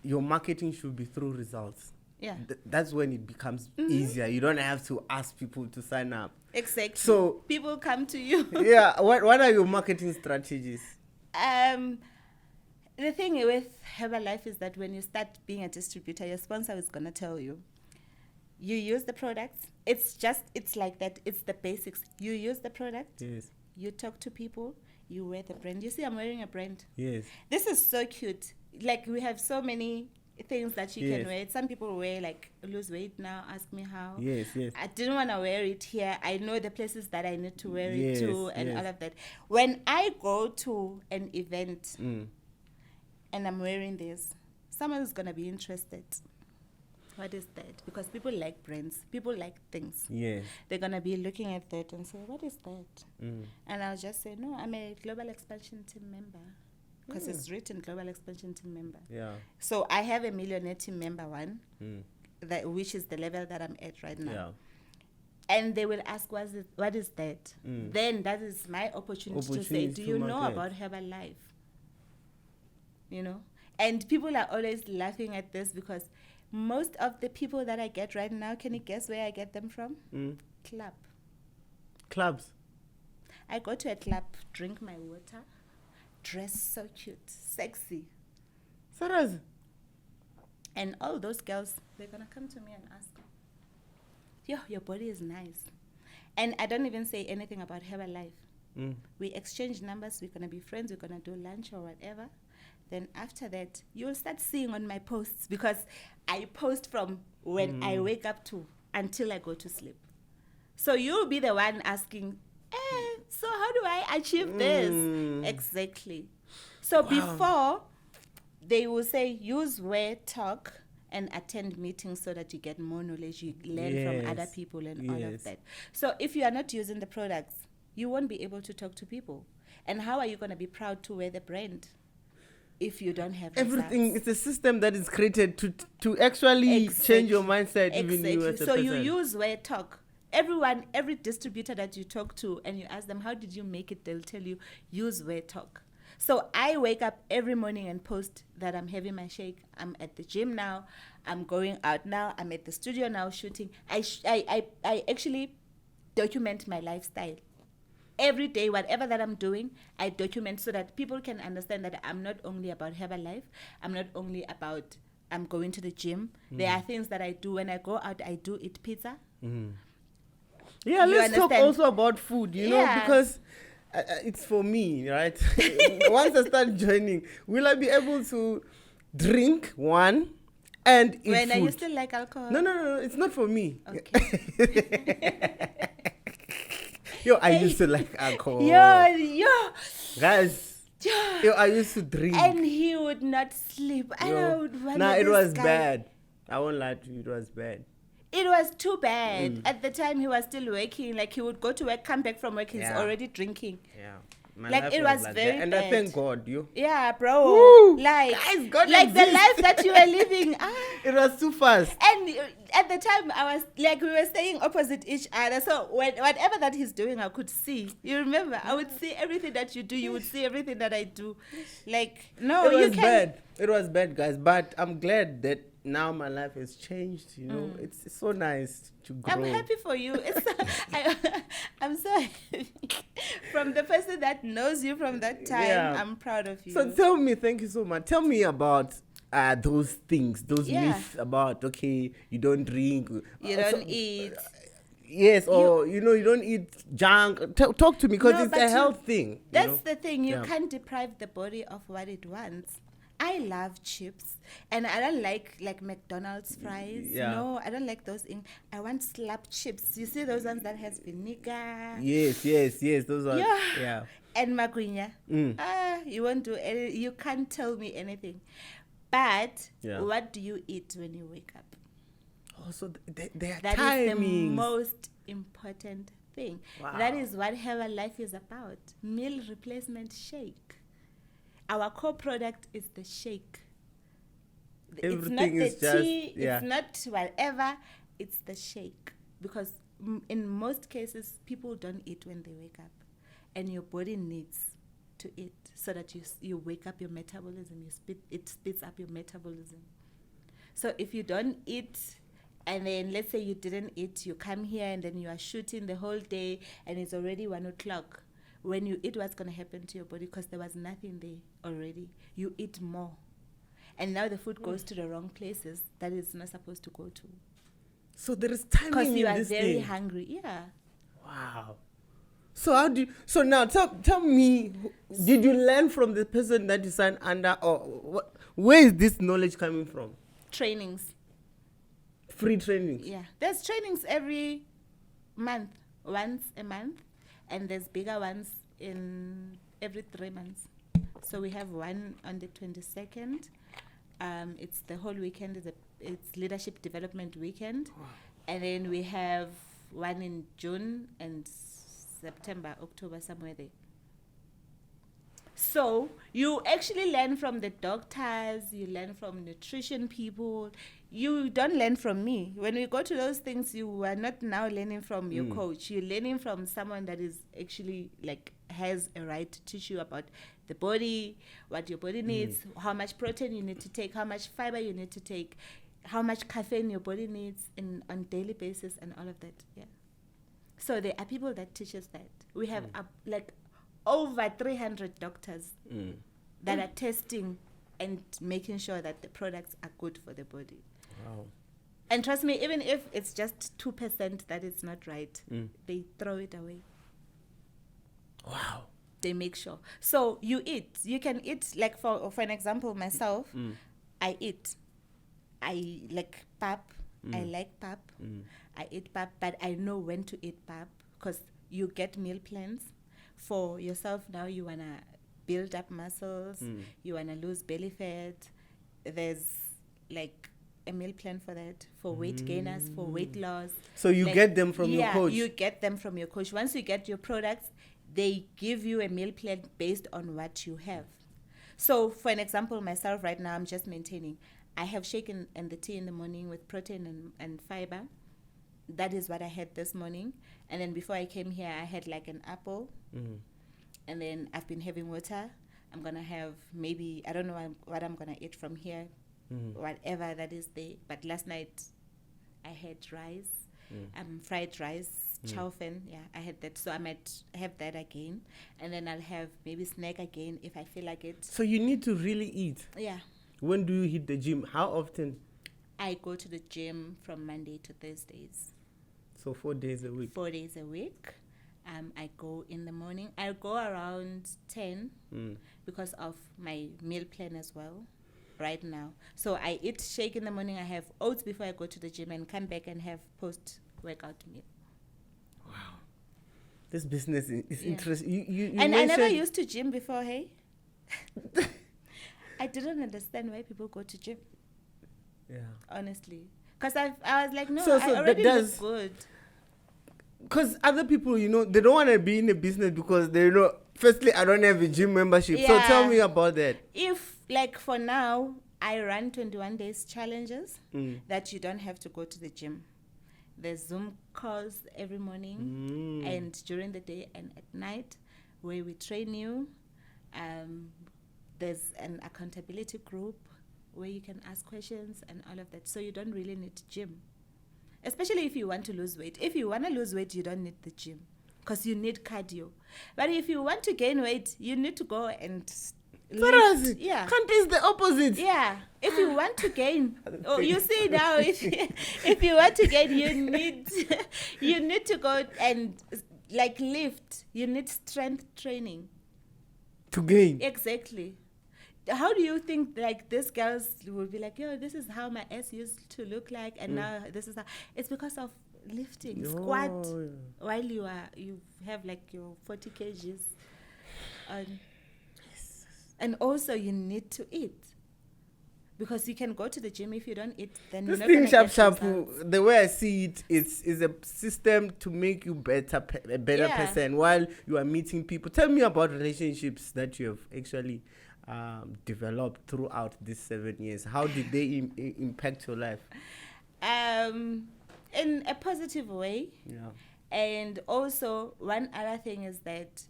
your marketing should be through results. Yeah. That's when it becomes easier. You don't have to ask people to sign up. Exactly. So people come to you. yeah. What are your marketing strategies? The thing with Herbalife is that when you start being a distributor, your sponsor is going to tell you. You use the products. It's like that. It's the basics. You use the product. Yes. You talk to people. You wear the brand. You see, I'm wearing a brand. Yes. This is so cute. Like, we have so many things that you can wear. Some people wear, like, lose weight now. Ask me how. Yes, yes. I didn't want to wear it here. I know the places that I need to wear Yes, it to and yes. all of that. When I go to an event and I'm wearing this, someone is going to be interested. What is that? Because people like brands. People like things. Yes. They're going to be looking at that and say, what is that? And I'll just say, no, I'm a Global Expansion Team member. Because it's written Global Expansion Team member. Yeah. So I have a Millionaire Team member one, which is the level that I'm at right now. Yeah. And they will ask, what is that? Then that is my opportunity to say, do you know about Herbalife? You know? And people are always laughing at this because most of the people that I get right now, can you guess where I get them from? Club. Clubs. I go to a club, drink my water, dress so cute, sexy. Serious? And all those girls, they're going to come to me and ask, yo, your body is nice. And I don't even say anything about Herbalife. We exchange numbers. We're going to be friends. We're going to do lunch or whatever. Then after that, you'll start seeing on my posts because I post from when I wake up to until I go to sleep. So you'll be the one asking, so how do I achieve this? Exactly. So before, they will say, use where talk and attend meetings so that you get more knowledge, you learn from other people and all of that. So if you are not using the products, you won't be able to talk to people. And how are you going to be proud to wear the brand if you don't have everything? results? It's a system that is created to actually change your mindset. Even you as a so person. you use where talk. Every distributor that you talk to and you ask them, how did you make it? They'll tell you, use where talk. So I wake up every morning and post that I'm having my shake. I'm at the gym now. I'm going out now. I'm at the studio now shooting. I actually document my lifestyle. Every day, whatever that I'm doing, I document so that people can understand that I'm not only about Herbalife. I'm not only about I'm going to the gym. There are things that I do. When I go out, I do eat pizza. Yeah, let's talk also about food, you know, because it's for me, right? Once I start joining, will I be able to drink one and eat When food? are you still like alcohol? No, it's not for me. Okay. Yo, I used to like alcohol. Yo. Guys, yo, I used to drink. And he would not sleep. I would wonder. Nah, it was guy. bad. I won't lie to you, it was bad. It was too bad. At the time, he was still working. Like, he would go to work, come back from work, he's already drinking. Yeah. My Like, life it was like very that. And bad. I thank God, you. Yeah, bro. Woo! Like, Guys, God like the exists. life that you were living. It was too fast. And at the time, I was like, we were staying opposite each other. So whatever that he's doing, I could see. You remember? I would see everything that you do. You would see everything that I do. Like, no, It you was can't. bad. It was bad, guys. But I'm glad that now my life has changed. You know, it's so nice to grow. I'm happy for you. I'm so happy. From the person that knows you from that time, I'm proud of you. So tell me, thank you so much. Tell me about those things, those myths about, okay, you don't drink. You don't eat. Yes, or, you don't eat junk. Talk to me, because No, it's but a health thing. That's the thing. You Yeah. can't deprive the body of what it wants. I love chips, and I don't like McDonald's fries. Yeah. No, I don't like those. I want slap chips. You see those ones that has vinegar. Yes. Those are. Yeah. And magunya. Mm. You won't do any. You can't tell me anything. But Yeah. what do you eat when you wake up? Also, they are That timings. is the most important thing. Wow. That is what Herbalife is about. Meal replacement shake. Our core product is the shake. Everything it's not the is tea, just, yeah. it's not whatever, it's the shake. Because in most cases, people don't eat when they wake up. And your body needs to eat so that you wake up your metabolism, it speeds up your metabolism. So if you don't eat, and then let's say you didn't eat, you come here and then you are shooting the whole day and it's already 1 o'clock. When you eat, what's going to happen to your body? Because there was nothing there already. You eat more. And now the food goes to the wrong places that it's not supposed to go to. So there is timing Because you in are this very thing. hungry. Yeah. Wow. So now tell me, did you learn from the person that you signed under, or what? Where is this knowledge coming from? Trainings. Free training. Yeah. There's trainings every month, once a month. And there's bigger ones in every 3 months. So we have one on the 22nd. It's the whole weekend. It's leadership development weekend. Wow. And then we have one in June and September, October, somewhere there. So you actually learn from the doctors, you learn from nutrition people. You don't learn from me. When we go to those things, you are not now learning from your coach. You're learning from someone that is actually has a right to teach you about the body, what your body needs, how much protein you need to take, how much fiber you need to take, how much caffeine your body needs on daily basis, and all of that. Yeah. So there are people that teach us that. We have over 300 doctors that are testing and making sure that the products are good for the body. Wow. And trust me, even if it's just 2% that it's not right, they throw it away. Wow. They make sure. So you eat. You can eat, for an example, myself, I eat. I like pap. I like pap. I eat pap, but I know when to eat pap because you get meal plans. For yourself now, you want to build up muscles, you want to lose belly fat. There's a meal plan for that, for weight gainers, for weight loss. So you get them from your coach? Yeah, you get them from your coach. Once you get your products, they give you a meal plan based on what you have. So for an example, myself right now, I'm just maintaining. I have shake and the tea in the morning with protein and fiber. That is what I had this morning. And then before I came here, I had an apple. And then I've been having water. I'm going to have maybe, I don't know what I'm going to eat from here, whatever that is there. But last night I had rice, fried rice, chow fan. Yeah, I had that. So I might have that again. And then I'll have maybe snack again if I feel like it. So you need to really eat. Yeah. When do you hit the gym? How often? I go to the gym from Monday to Thursdays. So 4 days a week? 4 days a week. I go in the morning. I go around 10 because of my meal plan as well right now. So I eat shake in the morning. I have oats before I go to the gym and come back and have post-workout meal. Wow. This business is interesting. You and I never used to gym before, hey? I didn't understand why people go to gym. Yeah. Honestly. Because I was like, no, So I already look good. Because other people, they don't want to be in a business because they know, firstly, I don't have a gym membership. Yeah. So tell me about that. If, for now, I run 21 days challenges that you don't have to go to the gym. There's Zoom calls every morning and during the day and at night where we train you. There's an accountability group where you can ask questions and all of that. So you don't really need to gym. Especially if you want to lose weight. If you want to lose weight, you don't need the gym because you need cardio. But if you want to gain weight, you need to go and lift. Yeah. Can't is the opposite. Yeah. If you want to gain, you see now, if you want to gain, you need to go and lift. You need strength training. To gain. Exactly. how do you think like these girls will be like, yo, this is how my ass used to look like, and now this is how? It's because of lifting, squat, while you have like your 40 kgs on. And also you need to eat, because you can go to the gym. If you don't eat, then This you're thing, not gonna sharp, get results. the way I see it, is a system to make you a better Yeah. person while you are meeting people. Tell me about relationships that you have actually developed throughout these 7 years. How did they impact your life? In a positive way. Yeah. And also, one other thing is that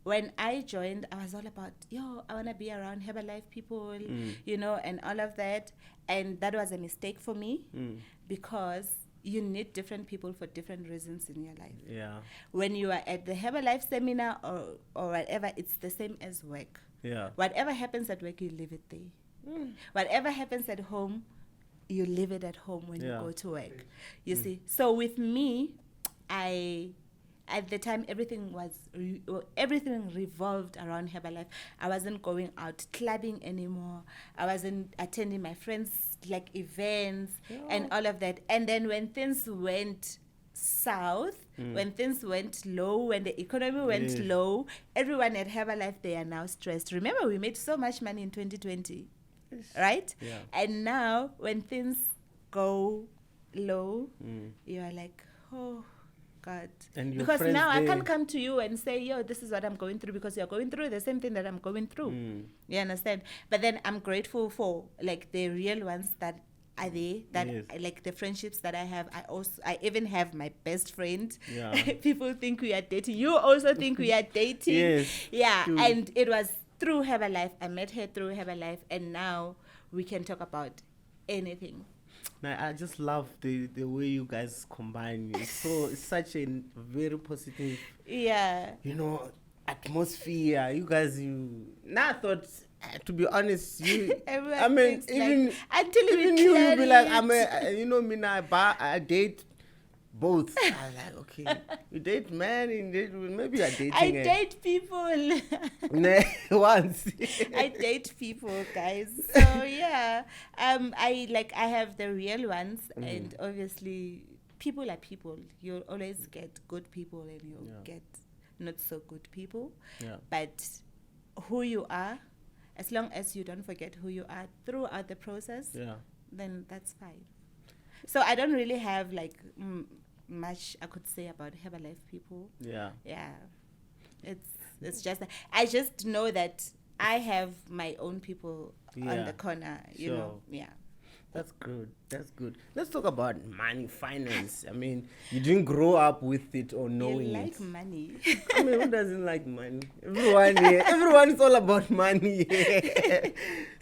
when I joined, I was all about, I want to be around Herbalife people, and all of that. And that was a mistake for me, because you need different people for different reasons in your life. Yeah. When you are at the Herbalife seminar or whatever, it's the same as work. Yeah. Whatever happens at work, you leave it there. Whatever happens at home, you leave it at home when you go to work. You see? So with me, at the time, everything revolved around Herbalife. I wasn't going out clubbing anymore. I wasn't attending my friends' like events and all of that. And then when things went south, when things went low, when the economy went low, everyone at Herbalife, they are now stressed. Remember, we made so much money in 2020, right? Yeah. And now when things go low, you are like, oh God. And because now I can't come to you and say, this is what I'm going through, because you're going through the same thing that I'm going through. You understand? But then I'm grateful for like the real ones that are there, that like the friendships that I have. I even have my best friend. Yeah. People think we are dating. You also think we are dating. Yes. Yeah. True. And it was through Herbalife. I met her through Herbalife, and now we can talk about anything. Now, I just love the way you guys combine. It's such a very positive, atmosphere. You guys, now I thought, to be honest, I mean, even you'll be like, me now, I date both. I was like, okay, you date men, you date women, maybe you're dating. I date people. Once. I date people, guys. So yeah, I have the real ones, and obviously, people are people. You'll always get good people, and you'll get not so good people. Yeah. But who you are, as long as you don't forget who you are throughout the process, then that's fine. So I don't really have like much I could say about Herbalife people. Yeah. It's just I just know that I have my own people on the corner. You know. Yeah. That's good. Let's talk about money, finance. I mean, you didn't grow up with it or knowing you like it. Money. I mean, who doesn't like money? Everyone is all about money.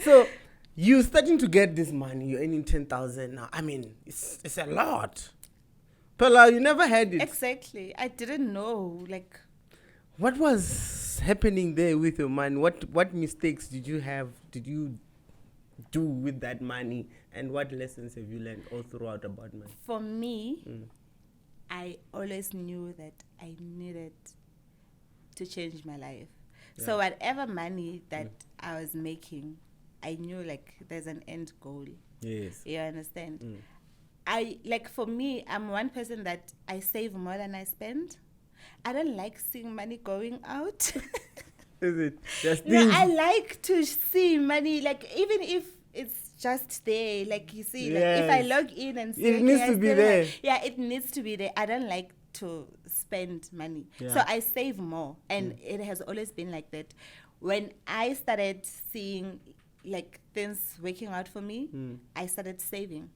So, you're starting to get this money. You're earning 10,000 now. I mean, it's a lot. Pella, you never had it. Exactly. I didn't know. Like, what was happening there with your money? What mistakes did you have? Did you do with that money? And what lessons have you learned all throughout about money? For me, I always knew that I needed to change my life. Yeah. So whatever money that I was making, I knew like there's an end goal. Yes. You understand? For me, I'm one person that I save more than I spend. I don't like seeing money going out. Is it? Just I like to see money, like even if it's just there, like you see, like if I log in and see it needs to be there. It needs to be there. I don't like to spend money. So I save more, and it has always been like that. When I started seeing like things working out for me, I started saving.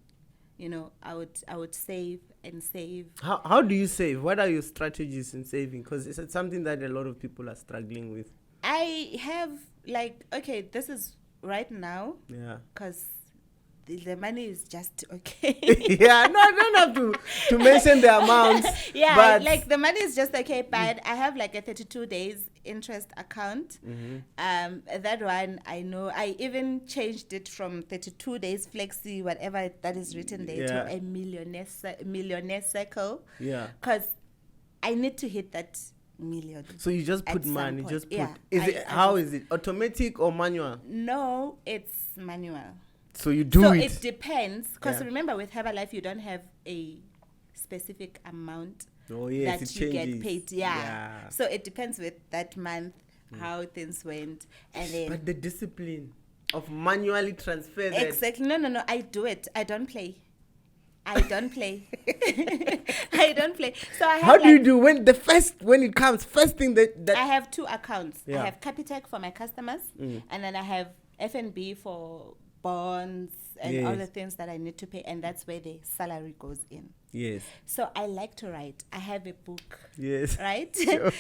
You know, I would save and save. How do you save? What are your strategies in saving? Because it's something that a lot of people are struggling with. I have this is right now. Yeah. Because the money is just okay. No, I don't have to mention the amounts. But like the money is just okay, but I have like a 32 days interest account. That one, I know, I even changed it from 32 days flexi, whatever that is written there, to a millionaire circle. Yeah. Because I need to hit that million. So you just at put some money, point. just put. Yeah, How is it? Automatic or manual? No, it's manual. So you do So it. it depends, because Yeah. remember with Herbalife you don't have a specific amount Oh yes, that it you changes. get paid. Yeah. So it depends with that month how things went, and then But the discipline of manually transfer that. exactly. No. I do it. I don't play. I don't play. I don't play. So I have How do you do when it comes first thing that I have two accounts. Yeah. I have Capitec for my customers, and then I have FNB for bonds and all the Yes. things that I need to pay, and that's where the salary goes in. Yes. So I like to write. I have a book, Yes. right? Sure.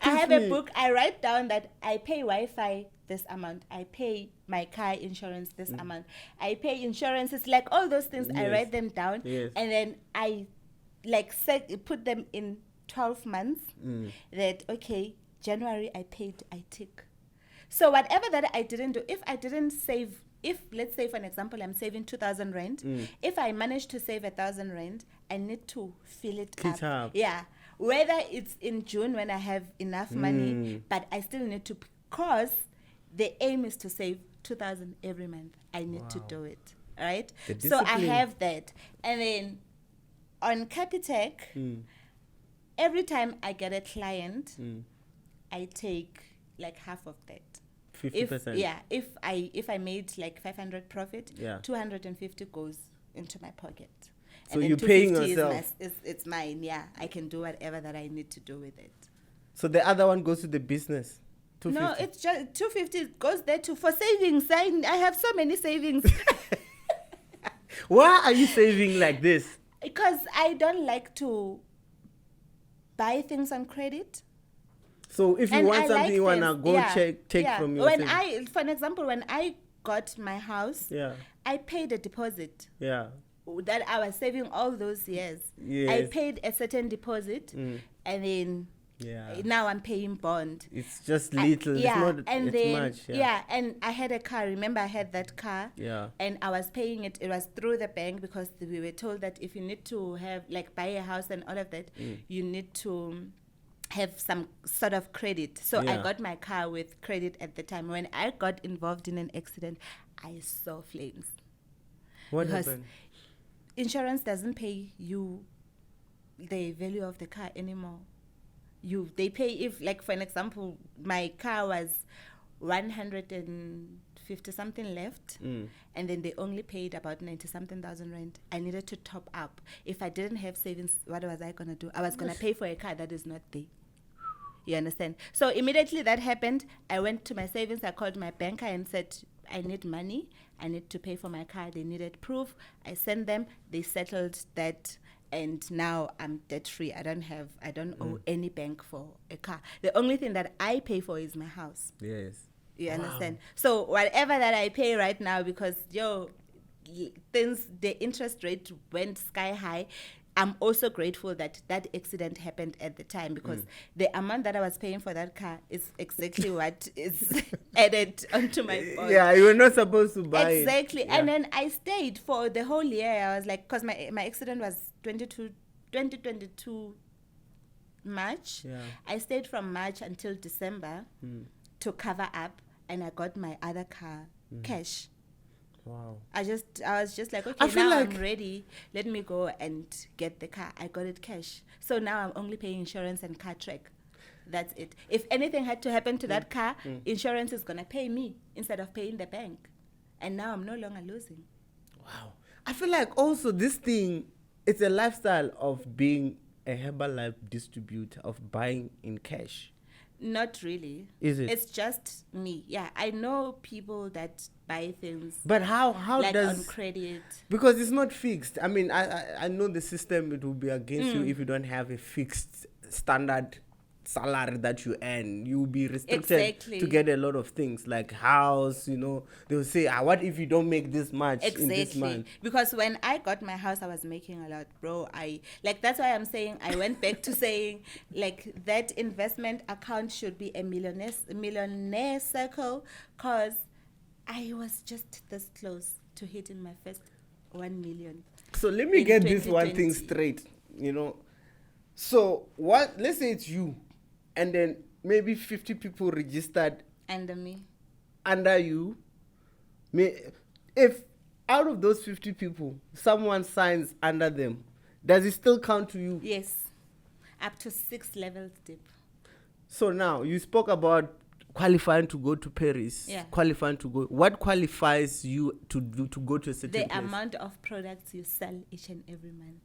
I have me. a book. I write down that I pay Wi-Fi this amount. I pay my car insurance this amount. I pay insurances, like all those things. I Yes. write them down, Yes. and then I put them in 12 months. That okay, January I paid, I tick. So whatever that I didn't do, if I didn't save, if let's say for an example I'm saving 2,000 rand, if I manage to save 1,000 rand, I need to fill it Catch up. Yeah, whether it's in June when I have enough money, but I still need to, because the aim is to save 2,000 every month. I need to do it, right? The So I discipline. have that, and then on Capitec, every time I get a client, I take like half of that. 50%. If I made like 500 profit, Yeah. 250 goes into my pocket. So And then you're paying 250 yourself. it's mine. Yeah, I can do whatever that I need to do with it. So the other one goes to the business. No, 250. it's just 250 goes there for savings. I have so many savings Why are you saving like this? because I don't like to buy things on credit. So if you And want I something, like you wanna things. go Yeah, take yeah. from your When savings. for an example, when I got my house, Yeah. I paid a deposit Yeah. that I was saving all those years. I Yes. paid a certain deposit, and then Yeah. now I'm paying bond. It's just little. Yeah, It's not and it's then much. yeah, and I had a car. Remember, I had that car. Yeah. And I was paying it. It was through the bank because we were told that if you need to have buy a house and all of that, you need to have some sort of credit. So I Yeah. got my car with credit at the time. When I got involved in an accident, I saw flames. What Because happened? Insurance doesn't pay you the value of the car anymore. They pay if, like, for an example, my car was 150 something left, and then they only paid about 90 something thousand rand. I needed to top up. If I didn't have savings, what was I gonna do? I was gonna pay for a car that is not there. You understand? So immediately that happened, I went to my savings. I called my banker and said, I need money. I need to pay for my car. They needed proof. I sent them. They settled that. And now I'm debt free. I don't owe any bank for a car. The only thing that I pay for is my house. Yes. You understand? So whatever that I pay right now, because the interest rate went sky high, I'm also grateful that that accident happened at the time, because the amount that I was paying for that car is exactly what is added onto my bond. Yeah, you were not supposed to buy it. Exactly. Yeah. And then I stayed for the whole year. I was like, because my accident was 2022 March. Yeah. I stayed from March until December to cover up, and I got my other car cash. Wow. I was just like, I okay, feel now like- I'm ready. Let me go and get the car. I got it cash. So now I'm only paying insurance and car track. That's it. If anything had to happen to that car, insurance is going to pay me instead of paying the bank. And now I'm no longer losing. Wow. I feel like also this thing, it's a lifestyle of being a Herbalife distributor, of buying in cash. Not really. Is it? It's just me. Yeah, I know people that buy things But how like does... on credit. Because it's not fixed. I mean, I know the system, it will be against you if you don't have a fixed standard salary that you earn. You will be restricted Exactly. to get a lot of things like house, they will say, what if you don't make this much in this Exactly. month? Because when I got my house, I was making a lot, bro. That's why I'm saying I went back to saying, like, that investment account should be a millionaire circle, because I was just this close to hitting my first 1 million. So let me In get this one thing 2020. straight, So what? Let's say it's you, and then maybe 50 people registered Under me. under you. If out of those 50 people, someone signs under them, does it still count to you? Yes. Up to 6 levels deep. So now you spoke about qualifying to go to Paris. Yeah. Qualifying to go. What qualifies you to go to a certain The place? amount of products you sell each and every month.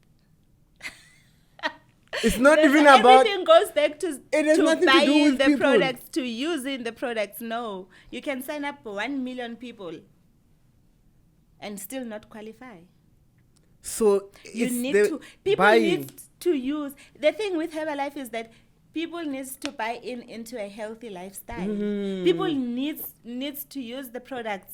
It's not even about. Everything goes back to It has nothing to do buying with the people. products, to using the products. No. You can sign up 1 million people and still not qualify. So You it's need the to. People buying. need to use. The thing with Herbalife is that people needs to buy into a healthy lifestyle. People needs to use the products.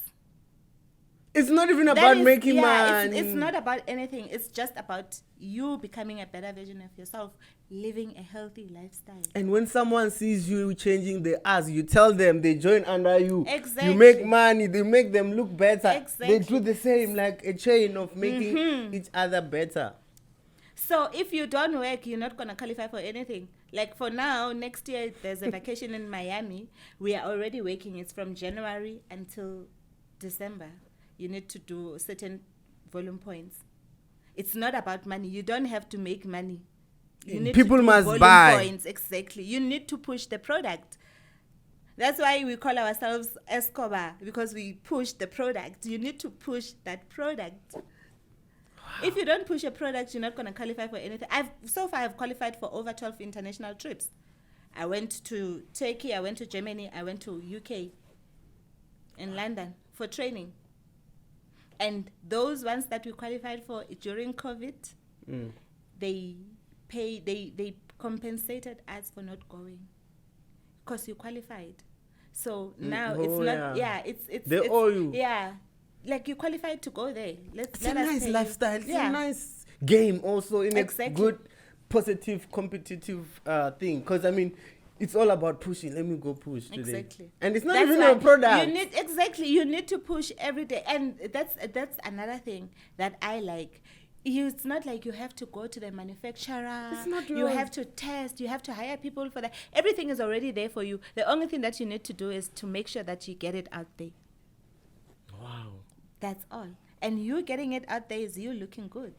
It's not even That about is- making yeah, money. It's not about anything. It's just about you becoming a better version of yourself, living a healthy lifestyle. And when someone sees you changing their ass, you tell them they join under you. Exactly. You make money. They make them look better. Exactly. They do the same, like a chain of making each other better. So if you don't work, you're not going to qualify for anything. Like for now, next year, there's a vacation in Miami. We are already working. It's from January until December. You need to do certain volume points. It's not about money. You don't have to make money. You need People to do must volume buy. points. Exactly. You need to push the product. That's why we call ourselves Escobar, because we push the product. You need to push that product. If you don't push a product, you're not going to qualify for anything. I've qualified for over 12 international trips. I went to Turkey, I went to Germany, I went to UK, in London for training. And those ones that we qualified for during COVID, they compensated us for not going because you qualified. So now it's not, They owe you. Yeah. Like you qualified to go there. It's Let a us nice pay you. lifestyle. It's Yeah. a nice game also in Exactly. a good, positive, competitive thing. Because, I mean, it's all about pushing. Let me go push today. Exactly. And it's not That's even why a product. you need to push every day. And that's another thing that I like. It's not like you have to go to the manufacturer. It's not You yours. have to test. You have to hire people for that. Everything is already there for you. The only thing that you need to do is to make sure that you get it out there. Wow. That's all. And you getting it out there is you looking good.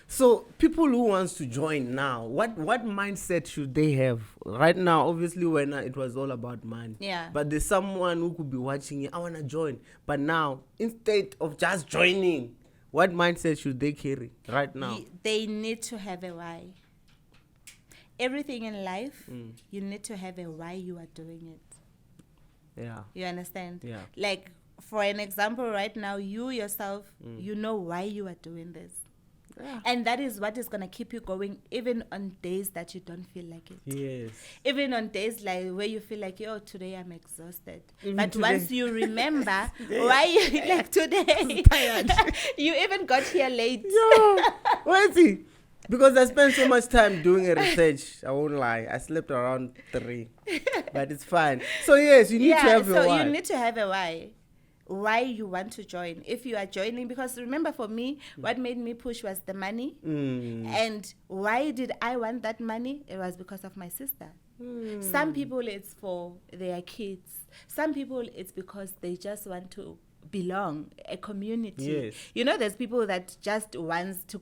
So people who wants to join now, what mindset should they have? Right now, obviously, when it was all about money. Yeah. But there's someone who could be watching it. I want to join. But now, instead of just joining, what mindset should they carry right now? They need to have a why. Everything in life, you need to have a why you are doing it. Yeah. You understand? Yeah. Like, for an example, right now, you yourself, you know why you are doing this. Yeah. And that is what is going to keep you going, even on days that you don't feel like it. Yes. Even on days like where you feel like, oh, today I'm exhausted. Even But today. once you remember why you like today, tired. you even got here late. Yo, where is he? Because I spent so much time doing a research. I won't lie. I slept around 3. But it's fine. So yes, you need to have your why. You need to have a why you want to join. If you are joining, because remember for me, what made me push was the money. And why did I want that money? It was because of my sister. Some people it's for their kids. Some people it's because they just want to belong, a community. Yes. You know, there's people that just wants to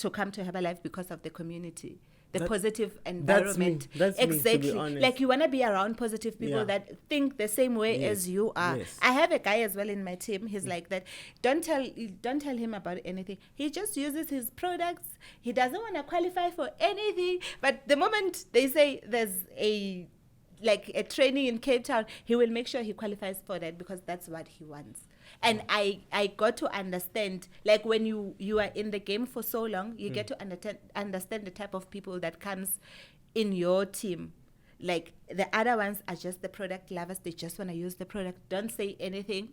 come to Herbalife because of the community. The positive environment. That's me, to be exactly. honest. Like you want to be around positive people Yeah. that think the same way Yes. as you are. Yes. I have a guy as well in my team. He's like that. Don't tell him about anything. He just uses his products. He doesn't want to qualify for anything. But the moment they say there's a training in Cape Town, he will make sure he qualifies for that because that's what he wants. And I got to understand, like when you are in the game for so long, you get to understand the type of people that comes in your team. Like the other ones are just the product lovers. They just want to use the product. Don't say anything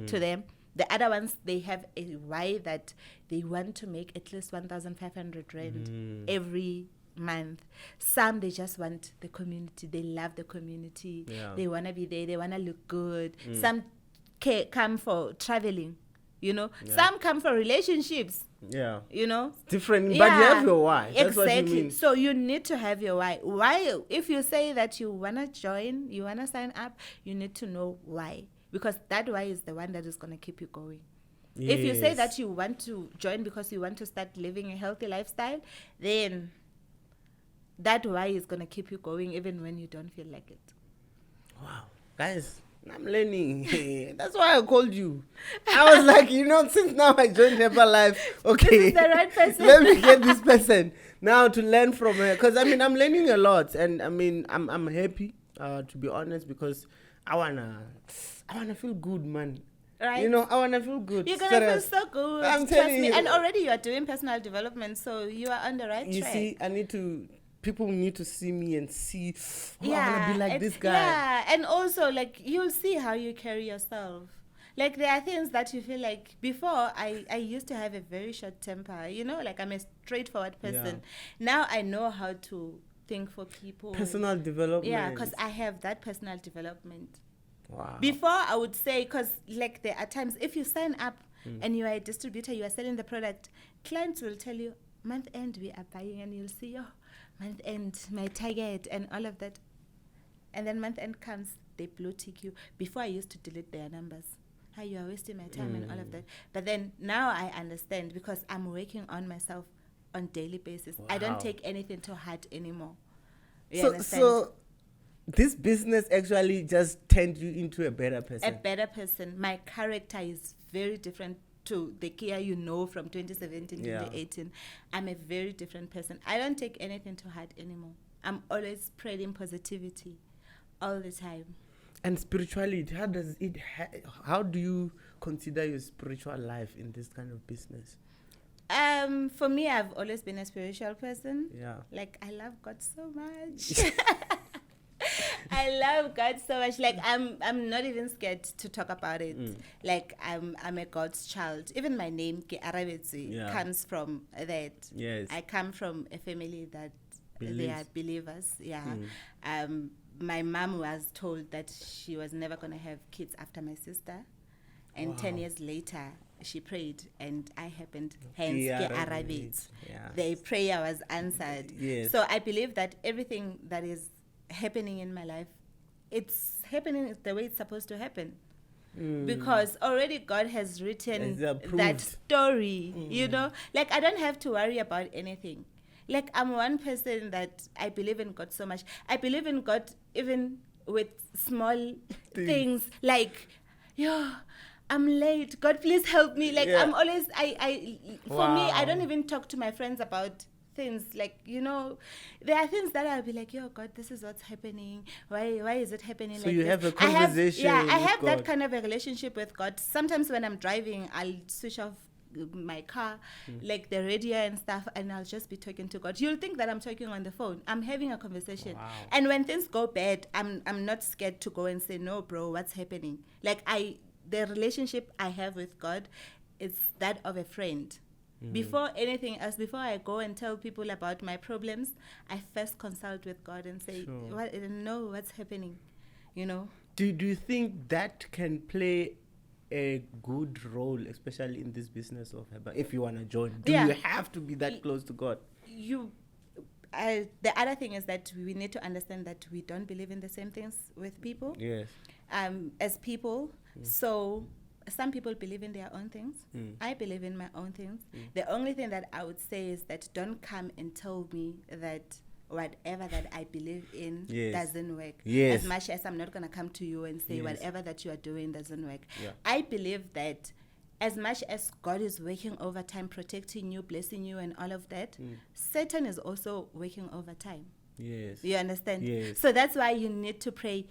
to them. The other ones, they have a why that they want to make at least 1,500 rand every month. Some, they just want the community. They love the community. Yeah. They want to be there. They want to look good. Some come for traveling, you know. Yeah. Some come for relationships. Yeah. You know? Different, but you have your why. That's exactly. what you mean. So you need to have your why. Why? If you say that you want to join, you want to sign up, you need to know why. Because that why is the one that is going to keep you going. Yes. If you say that you want to join because you want to start living a healthy lifestyle, then that why is going to keep you going even when you don't feel like it. Wow. Guys, I'm learning. That's why I called you. I was like, since now I joined Herbalife, okay. This is the right person. Let me get this person now to learn from her. Because, I'm learning a lot. And, I'm happy, to be honest, because I wanna feel good, man. Right. I want to feel good. You're going to feel so good. I'm Trust telling me. you. And already you are doing personal development, so you are on the right You track. see, people need to see me and see, I want to be like this guy. Yeah, and also, like, you'll see how you carry yourself. Like, there are things that you feel like, before, I used to have a very short temper, like I'm a straightforward person. Yeah. Now I know how to think for people. Personal development. Yeah, because I have that personal development. Wow. Before, I would say, because like there are times, if you sign up and you are a distributor, you are selling the product, clients will tell you, month end we are buying, and you'll see, month end, my target, and all of that. And then month end comes, they blue tick you. Before, I used to delete their numbers. How you are wasting my time and all of that. But then now I understand, because I'm working on myself on daily basis. Wow. I don't take anything to heart anymore. You So understand? this business actually just turned you into a better person. A better person. My character is very different to the Kia you know from 2017, 2018. I'm a very different person. I don't take anything to heart anymore. I'm always spreading positivity all the time. And spirituality, how do you consider your spiritual life in this kind of business? For me, I've always been a spiritual person. Yeah. Like, I love God so much. I love God so much. Like, I'm not even scared to talk about it. Like, I'm a God's child. Even my name, Kearabetswe, comes from that. Yes. I come from a family that they are believers. Yeah. My mom was told that she was never going to have kids after my sister. And 10 years later, she prayed, and I happened, hence Kearabetswe. The prayer was answered. Yes. So I believe that everything that is happening in my life, it's happening the way it's supposed to happen. Because already God has written that story, Like, I don't have to worry about anything. Like, I'm one person that I believe in God so much. I believe in God even with small things like, I'm late. God, please help me. Like, I'm always, for me, I don't even talk to my friends about things. Like, there are things that I'll be like, God, this is what's happening. Why is it happening so like you this? have a conversation I have with that God. kind of a relationship with God. Sometimes when I'm driving, I'll switch off my car, like the radio and stuff, and I'll just be talking to God. You'll think that I'm talking on the phone. I'm having a conversation. Wow. And when things go bad, I'm not scared to go and say, no, bro, what's happening? Like, the relationship I have with God is that of a friend. Before anything else, before I go and tell people about my problems, I first consult with God and say, know what's happening, Do you think that can play a good role, especially in this business of Herbalife, if you want to join? Do you have to be that close to God? The other thing is that we need to understand that we don't believe in the same things with people. Yes. As people. So some people believe in their own things. I believe in my own things. The only thing that I would say is that don't come and tell me that whatever that I believe in doesn't work. Yes. As much as I'm not going to come to you and say whatever that you are doing doesn't work. Yeah. I believe that as much as God is working overtime, protecting you, blessing you, and all of that, Satan is also working overtime. Yes. You understand? Yes. So that's why you need to pray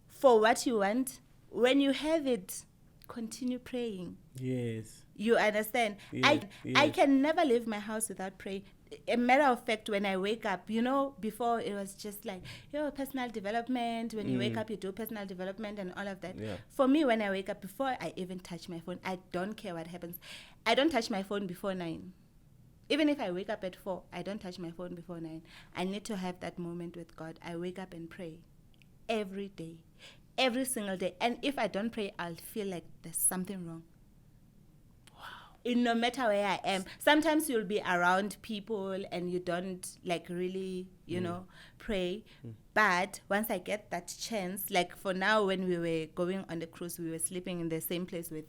for what you want. When you have it, continue praying. Yes. You understand? Yes. I can never leave my house without praying. A matter of fact, when I wake up, before it was just like, personal development. When you wake up, you do personal development and all of that. Yeah. For me, when I wake up, before I even touch my phone, I don't care what happens. I don't touch my phone before 9. Even if I wake up at 4, I don't touch my phone before 9. I need to have that moment with God. I wake up and pray every day, every single day. And if I don't pray, I'll feel like there's something wrong. no matter where I am. Sometimes you'll be around people and you don't like really, you know, pray. But once I get that chance, like for now, when we were going on the cruise, we were sleeping in the same place with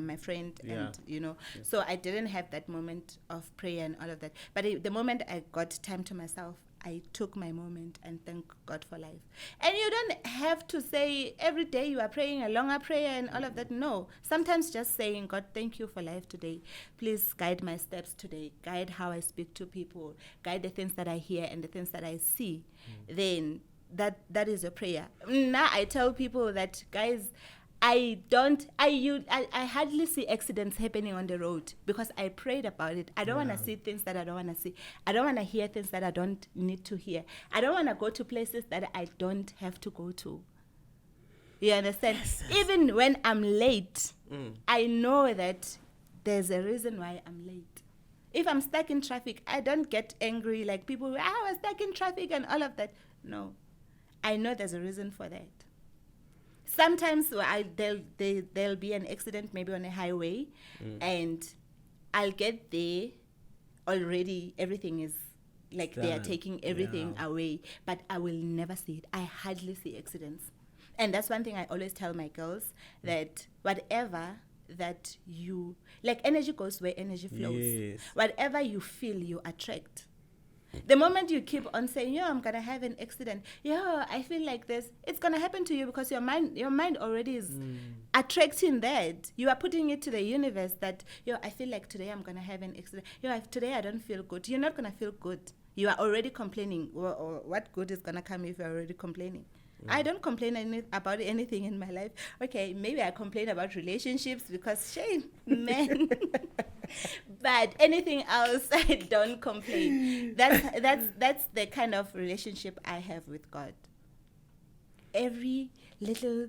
my friend, and you know, so I didn't have that moment of prayer and all of that. But the moment I got time to myself, I took my moment and thank God for life. And you don't have to say every day you are praying a longer prayer and all of that. No, sometimes just saying, God, thank you for life today. Please guide my steps today. Guide how I speak to people. Guide the things that I hear and the things that I see. Then that is a prayer. Now I tell people that, guys, I hardly see accidents happening on the road because I prayed about it. I don't want to see things that I don't want to see. I don't want to hear things that I don't need to hear. I don't want to go to places that I don't have to go to. You understand? Yes. Even when I'm late, I know that there's a reason why I'm late. If I'm stuck in traffic, I don't get angry like people, I was stuck in traffic and all of that. No. I know there's a reason for that. Sometimes there'll be an accident maybe on a highway, and I'll get there already. Everything is like they are taking everything away, but I will never see it. I hardly see accidents. And that's one thing I always tell my girls, that whatever that you, like, energy goes where energy flows. Yes. Whatever you feel, you attract. The moment you keep on saying, yo, I'm going to have an accident, yo, I feel like this, it's going to happen to you because your mind already is attracting that. You are putting it to the universe that, yo, I feel like today I'm going to have an accident. Yo, today I don't feel good. You're not going to feel good. You are already complaining. Or what good is going to come if you're already complaining? I don't complain about anything in my life. Okay, maybe I complain about relationships because, shame, man. But anything else, I don't complain. That's the kind of relationship I have with God. Every little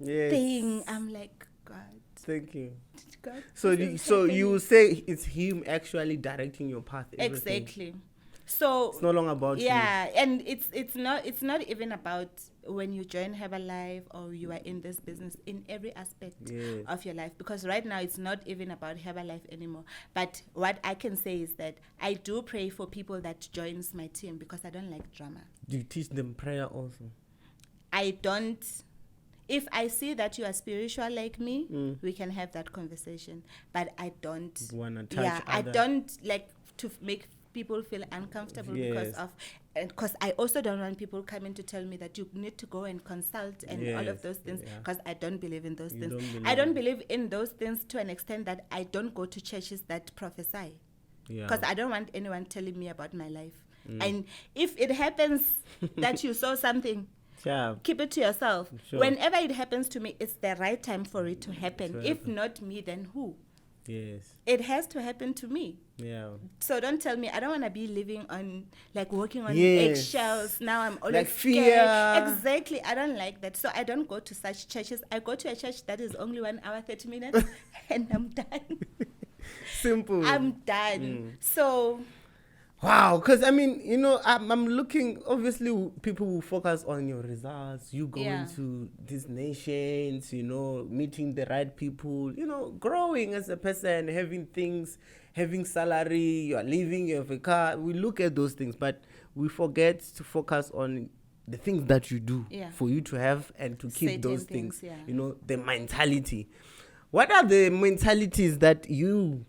thing, I'm like, God. Thank you. God, so you say it's Him actually directing your path. Everything. Exactly. So it's no longer about you. And it's not even about when you join Herbalife or you are in this business, in every aspect of your life, because right now it's not even about Herbalife anymore. But what I can say is that I do pray for people that joins my team because I don't like drama. Do you teach them prayer also? I don't. If I see that you are spiritual like me, we can have that conversation. But I don't want to touch I don't like to make people feel uncomfortable because I also don't want people coming to tell me that you need to go and consult and all of those things, because I don't believe in those things. I don't believe in those things to an extent that I don't go to churches that prophesy, because I don't want anyone telling me about my life. And if it happens that you saw something, keep it to yourself. Sure. Whenever it happens to me, it's the right time for it to happen. If not me, then who? Yes. It has to happen to me. Yeah. So don't tell me, I don't want to be living on, like, walking on eggshells. Now I'm always like fear. Scared. Exactly. I don't like that. So I don't go to such churches. I go to a church that is only 1 hour, 30 minutes, and I'm done. Simple. I'm done. So... Wow, because I mean, you know, I'm looking, obviously people will focus on your results, you going to these nations, you know, meeting the right people, you know, growing as a person, having things, having salary, you are living, you have a car. We look at those things, but we forget to focus on the things that you do for you to have and to keep certain those things, you know, the mentality. What are the mentalities that you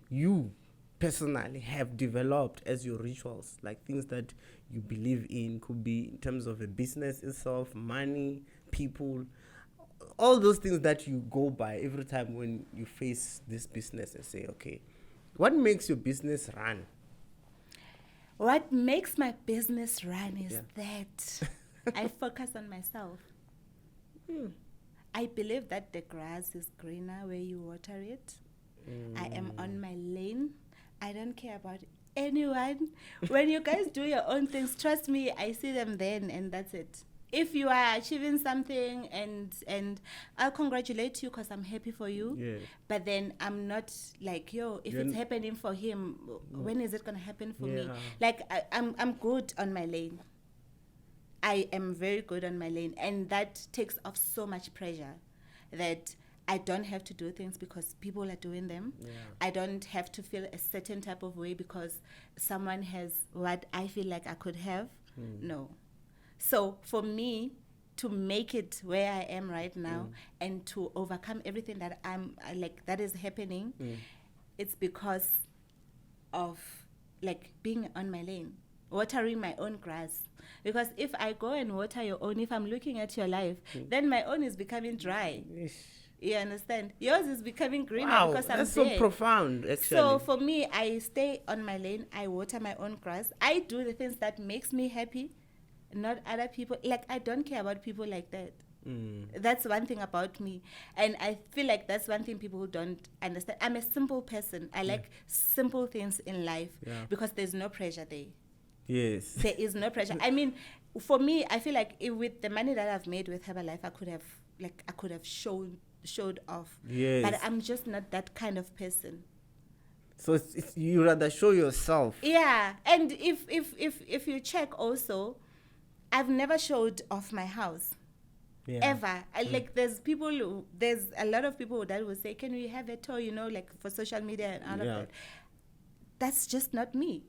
personally have developed as your rituals, like things that you believe in? Could be in terms of a business itself, money, people, all those things that you go by every time when you face this business and say, okay, what makes your business run? What makes my business run is that I focus on myself. I believe that the grass is greener where you water it. I am on my lane. I don't care about anyone. When you guys do your own things, trust me, I see them then, and that's it. If you are achieving something, and I'll congratulate you because I'm happy for you. Yeah. But then I'm not like, yo, if it's happening for him, when is it going to happen for me? Like, I'm good on my lane. I am very good on my lane. And that takes off so much pressure that I don't have to do things because people are doing them. Yeah. I don't have to feel a certain type of way because someone has what I feel like I could have. No. So for me to make it where I am right now and to overcome everything that that is happening, it's because of like being on my lane, watering my own grass. Because if I go and water your own, if I'm looking at your life, then my own is becoming dry. You understand? Yours is becoming greener because I'm that's there. so profound, actually. So for me, I stay on my lane. I water my own grass. I do the things that makes me happy, not other people. Like, I don't care about people like that. That's one thing about me. And I feel like that's one thing people don't understand. I'm a simple person. I like simple things in life because there's no pressure there. Yes. There is no pressure. I mean, for me, I feel like with the money that I've made with Herbalife, I could have showed off. Yes. But I'm just not that kind of person. So it's you rather show yourself. Yeah. And if you check also, I've never showed off my house. Yeah. Ever. Like there's a lot of people that will say, can we have a tour, like for social media and all of that. That's just not me.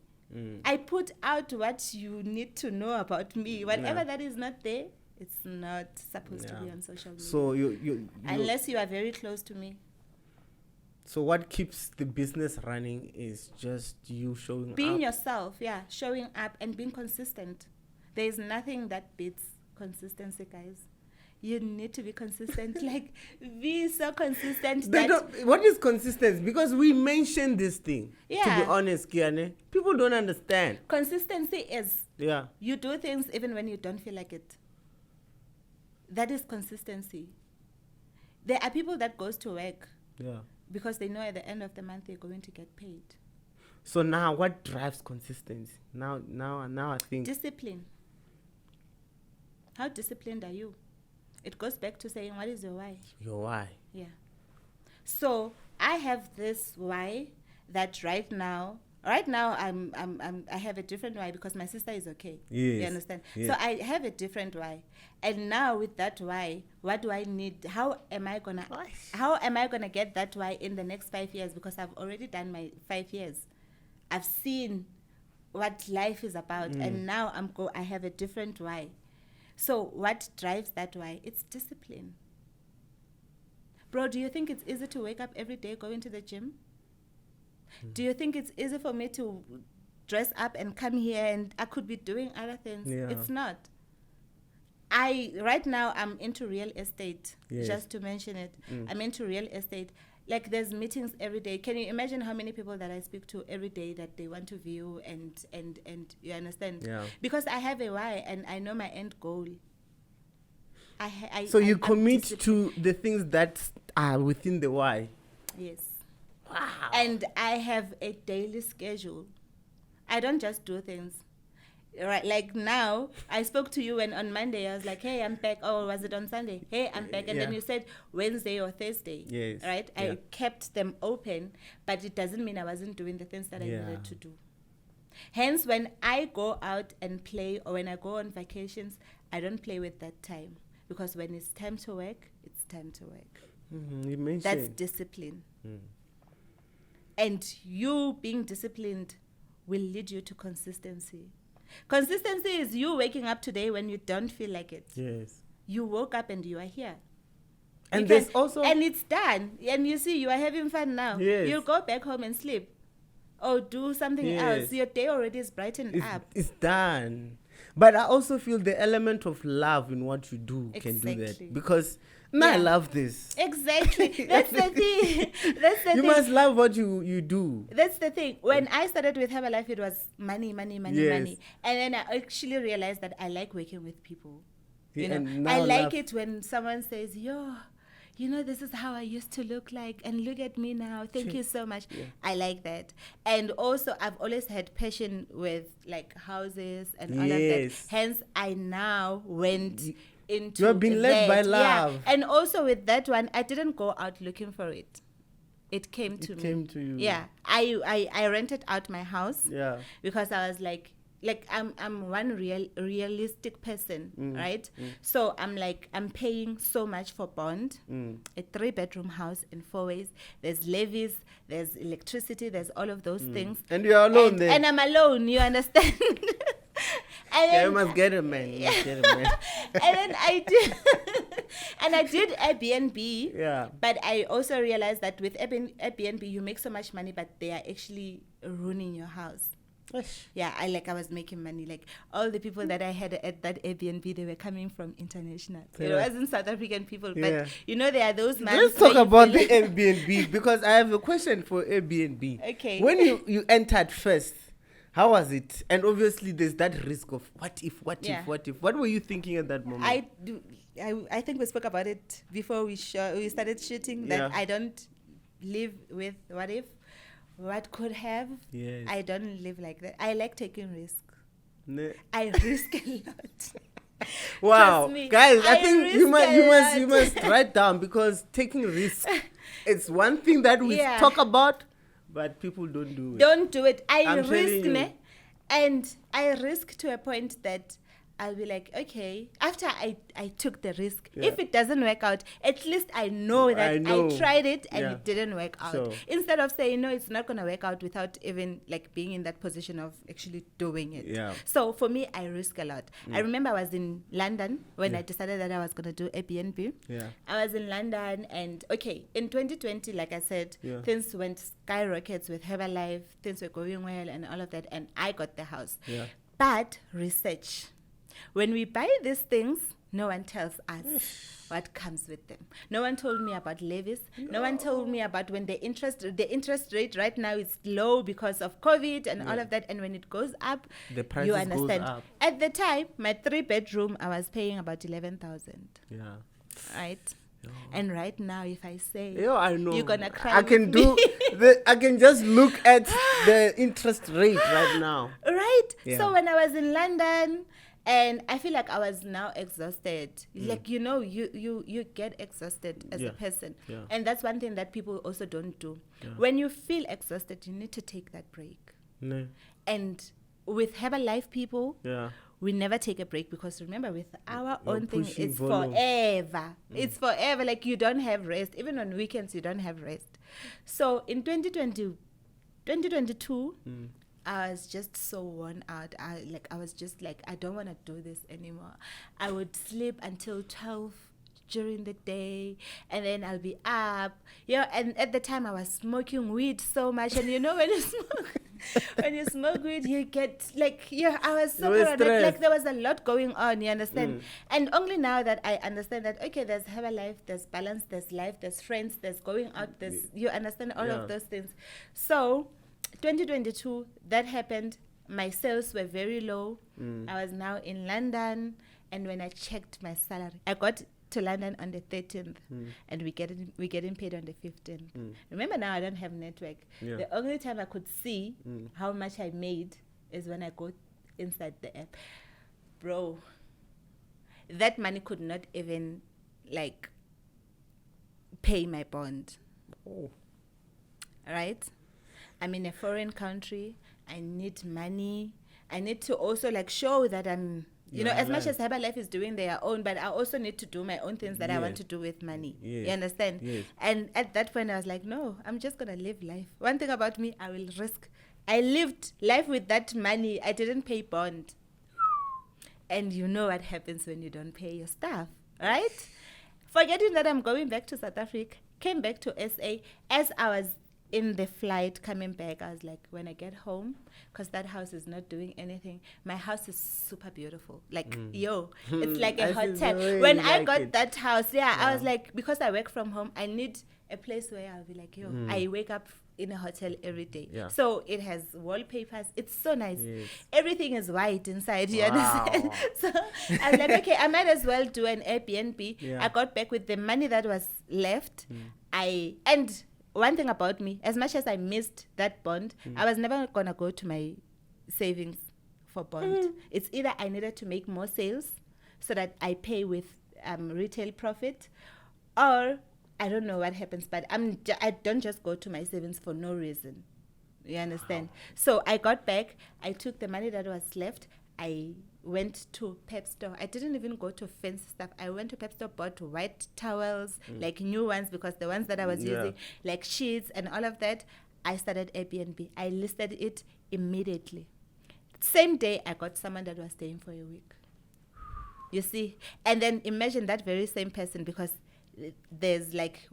I put out what you need to know about me. Whatever that is not there, it's not supposed to be on social media. So you unless you are very close to me. So what keeps the business running is just you showing being up. yourself, showing up and being consistent. There is nothing that beats consistency, guys. You need to be consistent. Like, be so consistent what is consistency? Because we mentioned this thing. Yeah. To be honest, Kiane, people don't understand. Consistency is you do things even when you don't feel like it. That is consistency. There are people that goes to work because they know at the end of the month they're going to get paid. So now, what drives consistency? Now I think discipline. How disciplined are you? It goes back to saying, what is your why? Your why. Yeah. So I have this why that right now I have a different why because my sister is okay. Yes. You understand? Yes. So I have a different why. And now with that why, what do I need? How am I gonna get that why in the next 5 years? Because I've already done my 5 years. I've seen what life is about, and now I have a different why. So what drives that why? It's discipline. Bro, do you think it's easy to wake up every day, go into the gym? Do you think it's easy for me to dress up and come here and I could be doing other things? Yeah. It's not. Right now I'm into real estate, just to mention it. I'm into real estate. Like, there's meetings every day. Can you imagine how many people that I speak to every day that they want to view and you understand? Yeah. Because I have a why and I know my end goal. So you commit to the things that are within the why. Yes. Wow. And I have a daily schedule. I don't just do things. Right, like now, I spoke to you and on Monday I was like, hey, I'm back. Oh, was it on Sunday? Hey, I'm back. And then you said Wednesday or Thursday. Yes. Right? I kept them open, but it doesn't mean I wasn't doing the things that I needed to do. Hence, when I go out and play or when I go on vacations, I don't play with that time. Because when it's time to work, it's time to work. You mentioned. That's discipline. And you being disciplined will lead you to consistency. Consistency is you waking up today when you don't feel like it. Yes. You woke up and you are here. And there's also... And it's done. And you see, you are having fun now. Yes. You'll go back home and sleep. Or do something else. Your day already is brightened up. It's done. But I also feel the element of love in what you do can do that. Because I love this. Exactly. That's the thing. You must love what you do. That's the thing. When I started with Herbalife, it was money. And then I actually realized that I like working with people. I like it when someone says, yo, this is how I used to look like, and look at me now. Thank you so much. Yeah. I like that. And also, I've always had passion with like houses and all of that. Hence, I now went into you have been led by love. Yeah. And also with that one, I didn't go out looking for it. It came to me. It came to you. Yeah. I rented out my house. Yeah. Because I was like, like I'm one realistic person, right? So I'm paying so much for bond, a 3-bedroom house in 4 ways. There's levies, there's electricity, there's all of those things. And you're alone there. And I'm alone, you understand? You must get a man. You must get a man. And then I did Airbnb. Yeah. But I also realized that with Airbnb, you make so much money, but they are actually ruining your house. Yeah, I was making money. Like all the people that I had at that Airbnb, they were coming from international. It wasn't South African people, but there are those months. Let's talk about the Airbnb, because I have a question for Airbnb. Okay. When you entered first, how was it? And obviously, there's that risk of what if? What were you thinking at that moment? I think we spoke about it before we started shooting. That I don't live with what if. What could have? Yes. I don't live like that. I like taking risks. I risk a lot. Wow, me, guys! I think you must write down, because taking risks, it's one thing that we talk about, but people don't do it. Don't do it. I I'm risk, and I risk to a point that I'll be like, okay, after I took the risk, if it doesn't work out, at least I know that I tried it and it didn't work out. So, instead of saying, no, it's not going to work out without even like being in that position of actually doing it. Yeah. So for me, I risk a lot. I remember I was in London when I decided that I was going to do Airbnb. Yeah. I was in London, and in 2020, like I said, things went skyrockets with Herbalife, things were going well and all of that, and I got the house. Yeah. But research. When we buy these things, no one tells us what comes with them. No one told me about levies. No one told me about when the interest rate right now is low because of COVID and all of that. And when it goes up, the prices you understand. goes up. At the time, my 3-bedroom, I was paying about 11,000. Yeah. Right? And right now, if I say, I know, you're gonna cry. I can I can just look at the interest rate right now. Right. Yeah. So when I was in London, and I feel like I was now exhausted. Like, you get exhausted as a person. Yeah. And that's one thing that people also don't do. Yeah. When you feel exhausted, you need to take that break. No. And with Herbalife people, we never take a break, because remember, with our own thing, it's forever. It's forever. Like, you don't have rest. Even on weekends, you don't have rest. So in 2022, I was just so worn out. I was just like, I don't want to do this anymore. I would sleep until 12 during the day, and then I'll be up. And at the time I was smoking weed so much, and when you smoke weed, you get like, I was so paranoid. Like, there was a lot going on, you understand? And only now that I understand that, okay, there's Herbalife, there's balance, there's life, there's friends, there's going out, you understand all of those things. So 2022, that happened. My sales were very low. I was now in London, and when I checked my salary, I got to London on the 13th, and we getting paid on the 15th. Remember, now I don't have network. The only time I could see how much I made is when I go inside the app. Bro, that money could not even like pay my bond. Right? I'm in a foreign country. I need money. I need to also like show that I'm, as much as Herbalife is doing their own, but I also need to do my own things that I want to do with money. You understand? And at that point, I was like, no, I'm just going to live life. One thing about me, I will risk. I lived life with that money. I didn't pay bond. And you know what happens when you don't pay your stuff, right? Forgetting that I'm going back to South Africa, came back to SA. As I was in the flight coming back, I was like, when I get home, because that house is not doing anything, my house is super beautiful. Like, it's like a hotel. When I got that house, I was like, because I work from home, I need a place where I'll be like, I wake up in a hotel every day. So it has wallpapers. It's so nice. Everything is white inside. You understand? So I was like, okay, I might as well do an Airbnb. I got back with the money that was left. And one thing about me, as much as I missed that bond, I was never going to go to my savings for bond. It's either I needed to make more sales so that I pay with retail profit, or I don't know what happens, but I don't just go to my savings for no reason. You understand? So I got back. I took the money that was left. I went to Pep Store. I didn't even go to fancy stuff. I went to Pep Store, bought white towels, like new ones, because the ones that I was using, like sheets and all of that. I started Airbnb. I listed it immediately. Same day, I got someone that was staying for a week. You see? And then imagine that very same person, because there's like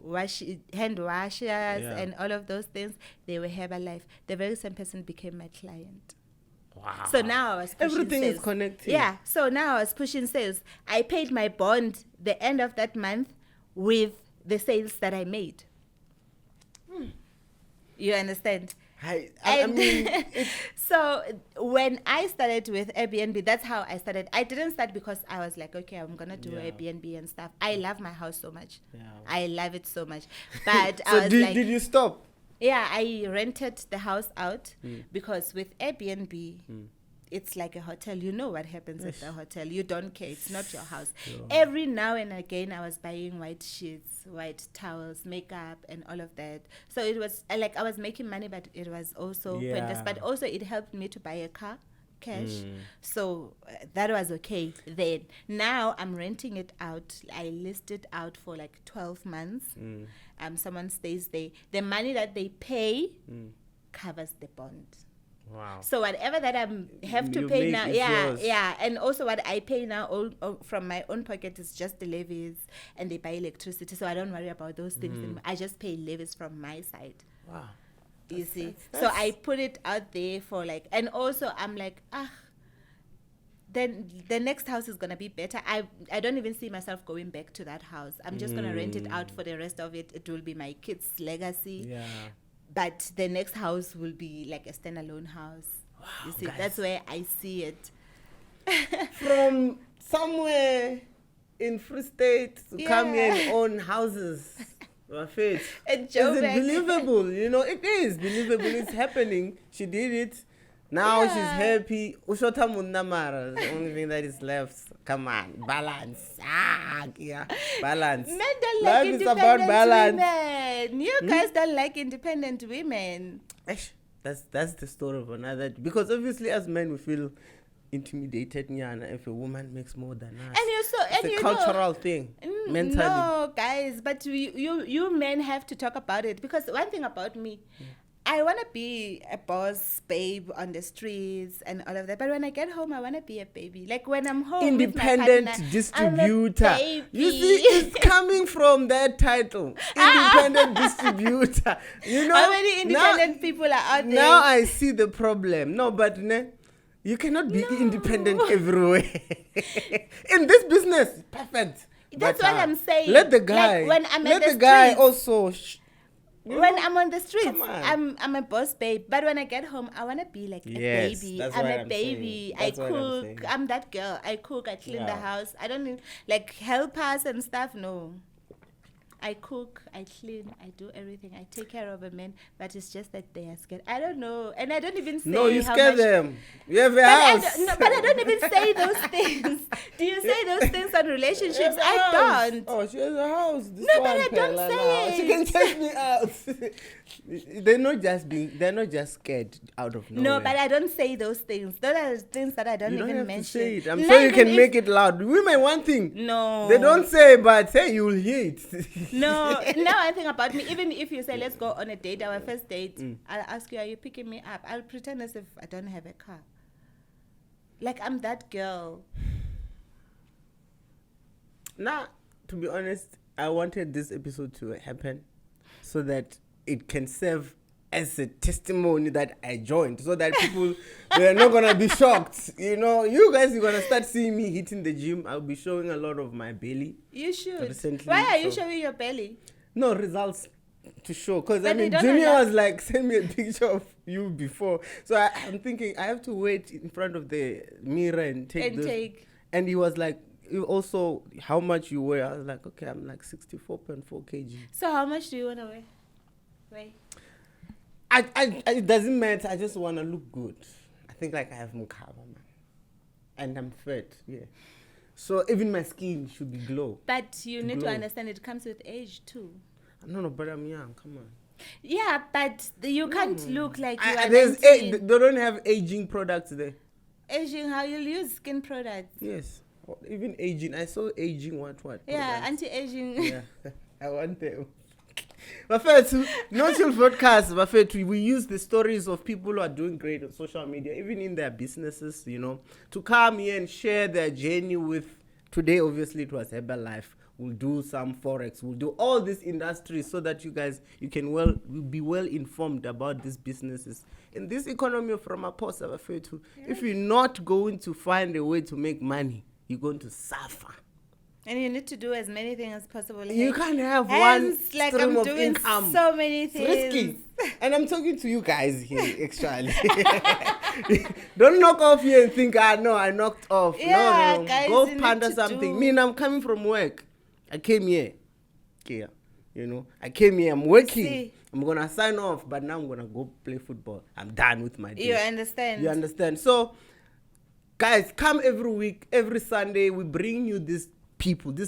hand washers and all of those things. They were Herbalife. The very same person became my client. Wow. So now I was pushing everything sales. is connected. Yeah. So now I was pushing sales. I paid my bond the end of that month with the sales that I made. You understand? I mean, so when I started with Airbnb, that's how I started. I didn't start because I was like, okay, I'm gonna do Airbnb and stuff. I love my house so much. I love it so much. But so I was like, did you stop? Yeah, I rented the house out because with Airbnb, it's like a hotel. You know what happens at the hotel. You don't care. It's not your house. Every now and again, I was buying white sheets, white towels, makeup, and all of that. So it was like I was making money, but it was also pointless. But also it helped me to buy a car, cash. So that was okay then. Now I'm renting it out. I list it out for like 12 months. Someone stays there. The money that they pay covers the bond. Wow. So whatever that I have to pay now, yours. And also what I pay now all from my own pocket is just the levies, and they buy electricity. So I don't worry about those things anymore. I just pay levies from my side. Wow. You see? So I put it out there for like, and also I'm like, then the next house is going to be better. I don't even see myself going back to that house. I'm just going to rent it out for the rest of it. It will be my kids' legacy. Yeah. But the next house will be like a standalone house. Wow, you see, that's where I see it. From somewhere in Free State to come here and own houses. Is it believable? You know, it is believable. It's happening. She did it. Now she's happy. Ushota Mundamara. The only thing that is left. Come on, balance. Balance. Men don't Life like is independent about balance. women. You guys don't like independent women. That's the story of another. Because obviously, as men, we feel intimidated if a woman makes more than us. And it's a cultural thing. Mentally. No, guys, but you men have to talk about it, because one thing about me. I want to be a boss babe on the streets and all of that. But when I get home, I want to be a baby. Like when I'm home independent with my partner, distributor. I'm a baby. You see, it's coming from that title. Independent distributor. You know, how many independent people are out there? Now I see the problem. No, but you cannot be independent everywhere. In this business, perfect. That's what I'm saying. Let the guy. Like when I'm let the the guy streets, also. When I'm on the streets, I'm a boss babe. But when I get home, I want to be like a baby. I'm a baby. I cook. I'm that girl. I cook. I clean the house. I don't need like helpers and stuff. No. I cook, I clean, I do everything. I take care of a man, but it's just that they are scared. I don't know. And I don't even say. No, you scare them. You have a house. But I don't even say those things. Do you say those things on relationships? I don't. Oh, she has a house. This no, but I don't say it. She can take me out. They're not just scared out of nowhere. No, but I don't say those things. Those are things that I don't even mention. To say it. I'm sure you can make it loud. Women, one thing. No. They don't say, but say you'll hear it. No, now I think about me. Even if you say, let's go on a date, our first date, I'll ask you, are you picking me up? I'll pretend as if I don't have a car. Like, I'm that girl. Now, to be honest, I wanted this episode to happen so that it can serve as a testimony that I joined, so that people, they're not going to be shocked. You know, you guys are going to start seeing me hitting the gym. I'll be showing a lot of my belly. You should. Recently, why are you showing your belly? No, results to show. Because, I mean, Junior was like, send me a picture of you before. So I'm thinking, I have to wait in front of the mirror and take. And he was like, also, how much you weigh? I was like, okay, I'm like 64.4 kg. So how much do you want to weigh? It doesn't matter. I just want to look good. I think like I have mukaba, man. And I'm fat, yeah. So even my skin should be glow. But you need to understand it comes with age too. No, but I'm young. Come on. Yeah, but you can't look like you are There's 19. they don't have aging products there. Aging, how you'll use skin products. Yes, or even aging. I saw aging what Yeah, products. anti-aging. Yeah, I want them. Bafethu, not your podcast, Bafethu, we use the stories of people who are doing great on social media, even in their businesses, to come here and share their journey with. Today, obviously, it was Herbalife. We'll do some Forex. We'll do all these industries so that you can be well informed about these businesses. In this economy of Ramaphosa, Bafethu, if you're not going to find a way to make money, you're going to suffer. And you need to do as many things as possible. You can't have Hence, one like stream I'm of doing income. so many It's things. risky. And I'm talking to you guys here, actually. Don't knock off here and think, no, I knocked off. Yeah, no. guys, Go you need ponder to something. do- Me, I'm coming from work. I came here. Okay, I came here. I'm working. See. I'm going to sign off, but now I'm going to go play football. I'm done with my day. You understand? You understand? So, guys, come every week, every Sunday. We bring you this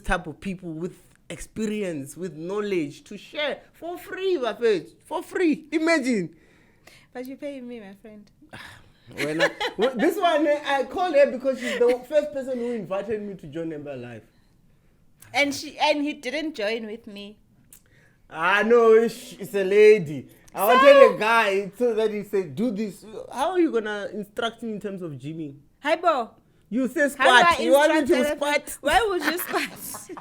type of people with experience, with knowledge to share for free, Bafethu. For free. Imagine. But you pay me, my friend. This one, I called her because she's the first person who invited me to join Herbalife. And he didn't join with me. No, it's a lady. I wanted a guy so that he said, do this. How are you going to instruct me in terms of gymming? Hi, Bo. You say How do squat. I You want me instruct to other squat? people? Why would you squat?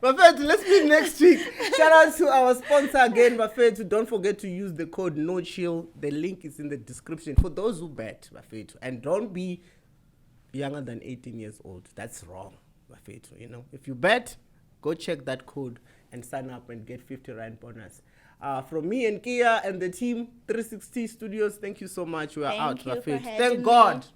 Bafethu, let's meet next week. Shout out to our sponsor again, Bafethu. Don't forget to use the code NOCHILL. The link is in the description for those who bet, Bafethu. And don't be younger than 18 years old. That's wrong, Bafethu. If you bet, go check that code and sign up and get 50 Rand bonus. From me and Kia and the team, 360 Studios, thank you so much. We are out, Thank you for Bafethu. having Thank me. God.